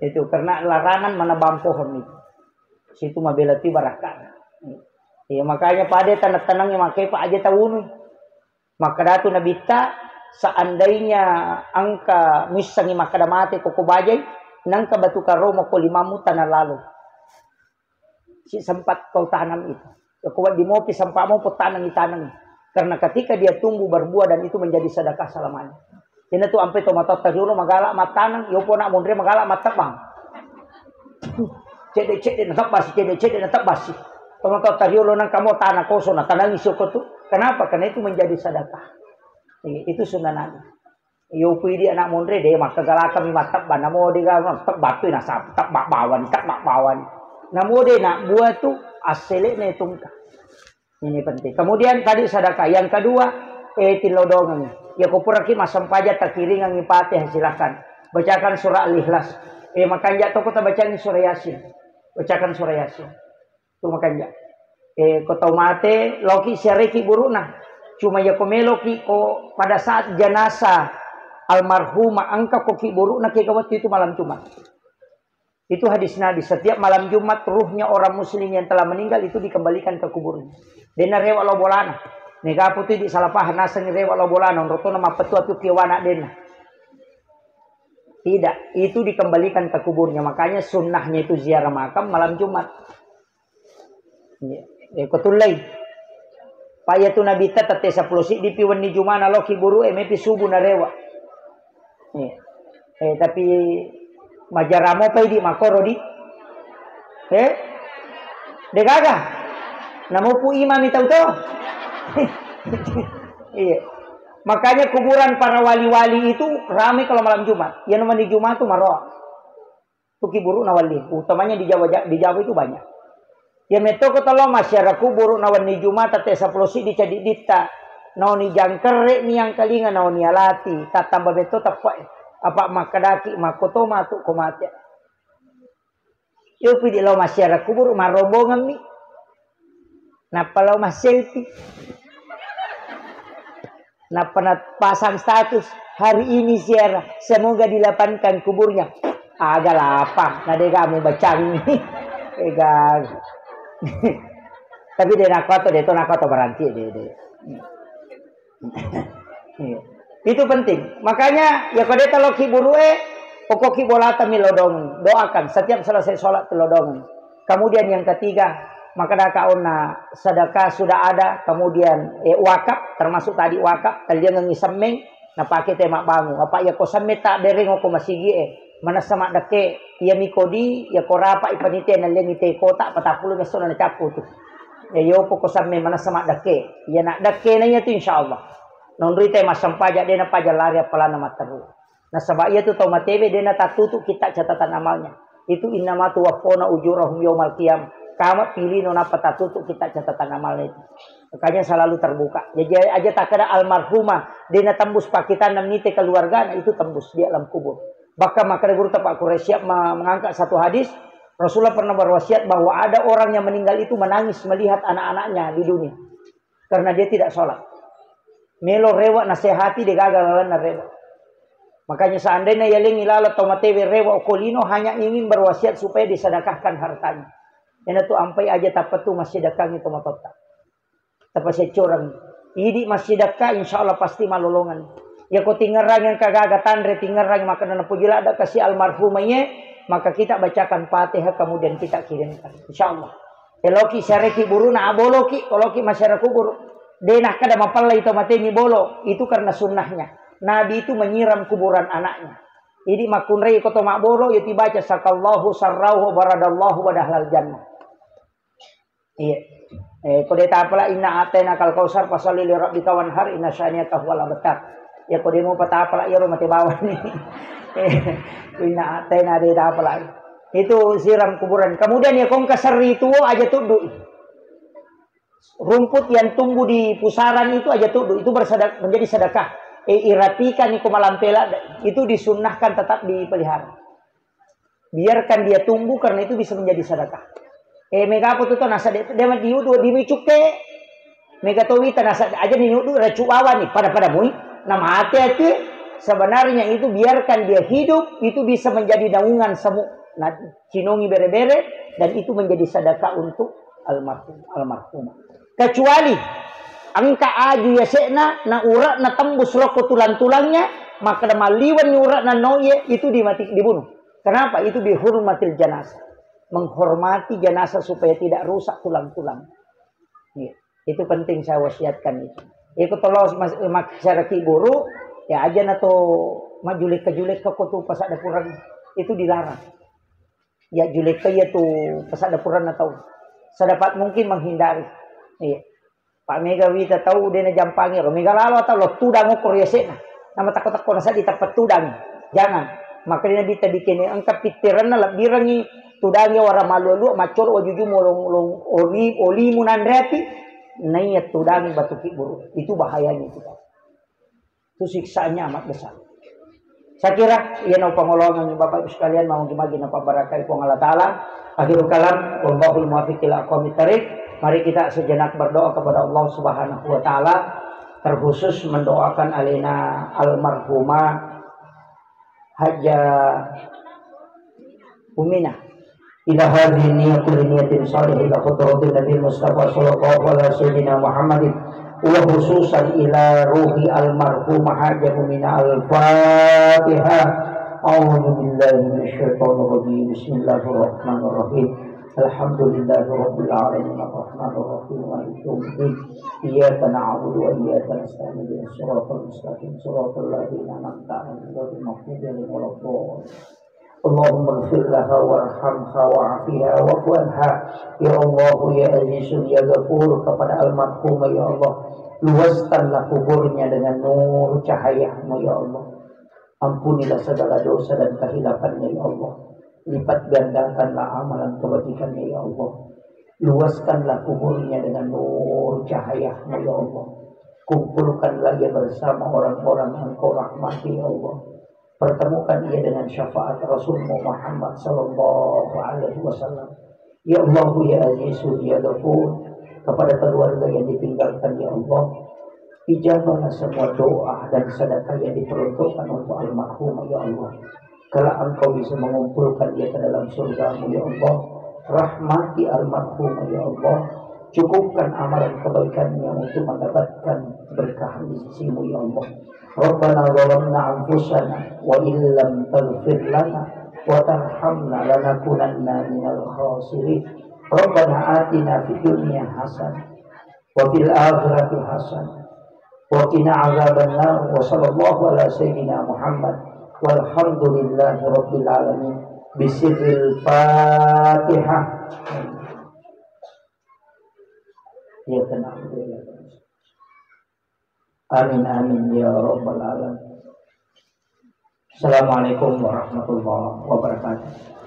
Itu karena larangan mana pohon itu. Situ mabelati baraka. Ya makanya pada tanah-tanang yang makai pak aja tahu maka datu nabita seandainya angka misangi makadamate koko bajai nang kabatu karo mo ko limamu tanah lalu. Si sempat kau tanam itu. Ya kau di mopi sampah mau tanang itanang. Karena ketika dia tumbuh berbuah dan itu menjadi sedekah selamanya. Ina tu ampe to mata tajuno magala matanan, yo po na mondre magala matabang. Cede na tabas, cede na tabas. To mata tajuno nang kamo tanah koso na tanang isoko tu. Kenapa? Karena itu menjadi sedekah. Itu sunnah Nabi. Yo pidi anak mondre deh maka galaka mi matabban namo de ga tabatu na sa tabak bawan. Namo de nak buat tu asele ne tungka. Ini penting. Kemudian tadi sedekah. Yang kedua, tilodongan. Ya kupuraki masam paja takiringan ngipate silakan. Bacakan surah Al-Ikhlas. Makanya to kita bacain surah Yasin. Bacakan surah Yasin. Tu makanya. Kota mate loki syariki buruna. Cuma ya komeloki ko pada saat jenazah almarhumah angka koki buruna ke waktu itu malam Jumat. Itu hadis Nabi, setiap malam Jumat ruhnya orang muslim yang telah meninggal itu dikembalikan ke kuburnya. Dena rewa lo bolana. Nega putih di salapah nasang rewa lo bolana. Roto nama petua tu kiwana dena. Tidak, itu dikembalikan ke kuburnya. Makanya sunnahnya itu ziarah makam malam Jumat. Kotulay. Paya tu Nabi tatate sa pulusi di piwan ni Jumana lo kiburu emepi subuh na rewa. Tapi majaramo pa di makoro di. Degaga. Namo po imam itaw to. Iya. Makanya kuburan para wali-wali itu ramai kalau malam Jumat. Yang namanya di Jumat itu maroa. Itu kiburu na wali. Utamanya di Jawa itu banyak. Ya meto ko talo masyarakat kuburu na wali Jumat tate sa plosi di cadi dita. Naoni jangkere miyang kalinga naoni alati. Tatamba beto tapai. Apa makadaki makoto matu komate. Yo pidi lo masyarakat kuburu marombongan mi. Napalaw mas selfie. Pasang status hari ini ziarah. Semoga dilapangkan kuburnya. Agak lapang. Nade kami bacang ini. Tapi dia nakoto berhenti dia. Itu penting. Makanya ya kalau dia loki burue pokoki bolata milodong. Doakan setiap selesai sholat milodong. Kemudian yang ketiga, maka dakauna sedekah sudah ada. Kemudian wakaf, termasuk tadi wakaf. Kalian ngisameng na pakai tema bangu. Apa ya ko sameta dereng ko masigi mana sama dake ya mikodi ya korapa ipanite na lengite kota patapulu meso na capu tu. Ya yo ko samme mana sama dake. Ya nak dake na ya tu insyaallah. Non rite masam pajak dena pajak lari apalana materu. Nah sebab ia tu tau matebe dena tatutu kita catatan amalnya. Itu innama tuwaffona ujurahum yaumal qiyam. Kamu pilih nona patatutu kita catatan amalnya itu. Makanya selalu terbuka. Jadi aja tak ada almarhumah dena tembus pakitan namnite keluarga itu tembus di alam kubur. Bahkan makanya guru Pak Quraisy mengangkat satu hadis. Rasulullah pernah berwasiat bahwa ada orang yang meninggal itu menangis melihat anak-anaknya di dunia. Karena dia tidak sholat. Melo rewa nasihati de gagalan na rewa. Makanya seandainya yaling ilala tomatewe rewa okolino hanya ingin berwasiat supaya disedekahkan hartanya. Yang itu ampai aja tapetu masih sedekahnya tomatota. Tapi securang. Idi masih sedekah insyaallah pasti malolongan. Ya ko tingerang yang kagagatan re tingerang maka na pujila ada kasih almarhumanya maka kita bacakan Fatihah kemudian kita kirimkan insyaallah. Eloki syareki buruna aboloki koloki masyarakat kubur. Denah kada mapalla itu mateni bolo. Itu karena sunnahnya. Nabi itu menyiram kuburan anaknya. Jadi makunrei koto mak bolo. Ya dibaca sakallahu sarrauhu baradallahu wadahlal jannah. Iya. Kode tapala inna atena kal kausar pasali li rabbika wanhar inna syani'aka huwal abtar. Ya kode mo patapala iya mati bawah ni. Inna atena de tapala. Itu siram kuburan. Kemudian ya kong kasari itu aja tuduh. Rumput yang tumbuh di pusaran itu aja tuh itu menjadi sedekah. Iratikan iku malampela itu disunnahkan tetap dipelihara. Biarkan dia tumbuh karena itu bisa menjadi sedekah. Mega apa tuh nasa dia diudu dimicuke. Mega towita nasa aja diudu recuawan nih pada mui. Nama hati sebenarnya itu biarkan dia hidup itu bisa menjadi daungan semu. Nah, cinongi bere-bere dan itu menjadi sedekah untuk almarhum. Kecuali angka aju ya sekna na urat na tembus rokok tulang-tulangnya maka maliwan urat na noye itu dibunuh. Kenapa? Itu dihormatil jenazah. Menghormati jenazah supaya tidak rusak tulang-tulang. Itu penting saya wasiatkan itu. Itu tolong masyarakat buru Ya aja na to majulik ka ko to pasadapuran itu dilarang. Ya julik kaya to pasadapuran na tao. Sa dapat mungkin menghindari. Iya. Pak Mega Wita tahu dia na jampangi. Mega lalo atau lo tudang ko kuryase na. Nama takot-takot na sa di tapat tudang. Jangan. Maka dia bita bikin ang kapitiran na labirangi tudangnya wara malu-lu macor o juju molong oli munan repi. Naiya tudangi batu kiburu. Itu bahayanya itu. Itu siksaannya amat besar. Saya kira ia nau pengolongan Bapak Ibu sekalian mau gimana na pabarakai po Allah Ta'ala. Akhirul kalam wallahul muwaffiq ila aqwamit thariq. Mari kita sejenak berdoa kepada Allah Subhanahu wa taala, terkhusus mendoakan alina almarhumah Haja Umina. Ila hadhihi niyatul niyatin salihah ila khutratin Nabi Mustafa sallallahu alaihi wasallam Muhammadin wa khususan ila ruhi almarhumah Haja Umina al-Fatihah. A'udzu billahi minasyaitonir rajim. Bismillahirrahmanirrahim. Alhamdulillahirabbil alamin arrahmanir rahim maliki yaumiddin. Iyyaka na'budu wa iyyaka nasta'in ihdinas siratal mustaqim siratal ladzina an'amta 'alaihim ghairil maghdubi 'alaihim waladdallin. Allahumma ighfir laha warhamha wa'afiha wa'fu anha. Ya Allah ya Azizun ya Ghafur, kepada almarhumah ya Allah, luaskanlah kuburnya dengan nur cahaya-Mu ya Allah. Ampunilah segala dosa dan kehilafannya ya Allah. Lipat gandakanlah amalan kebajikannya ya Allah. Luaskanlah kuburnya dengan nur cahaya-Mu ya Allah. Kumpulkanlah ia bersama orang-orang yang Kau rahmati ya Allah. Pertemukan ia dengan syafaat Rasulmu Muhammad sallallahu alaihi wasallam. Ya Allah ya Azizu ya Ghafur, kepada keluarga yang ditinggalkan ya Allah, ijabahlah semua doa dan sedekah yang diperuntukkan untuk almarhum ya Allah. Kalau Engkau bisa mengumpulkan dia ke dalam surga-Mu ya Allah, rahmati almarhum ya Allah, cukupkan amalan kebaikannya untuk mendapatkan berkah di sisi-Mu ya Allah. Rabbana zalamna anfusana wa illam taghfir lana wa tarhamna lanakunanna minal khasirin. Rabbana atina fid dunya hasanah wa fil akhirati hasanah wa qina azabannar. Wa sallallahu ala sayyidina Muhammad walhamdulillahi rabbil alamin. Bisirril Fatihah. Ya tenang. Amin amin ya rabbal alamin. Assalamualaikum warahmatullahi wabarakatuh.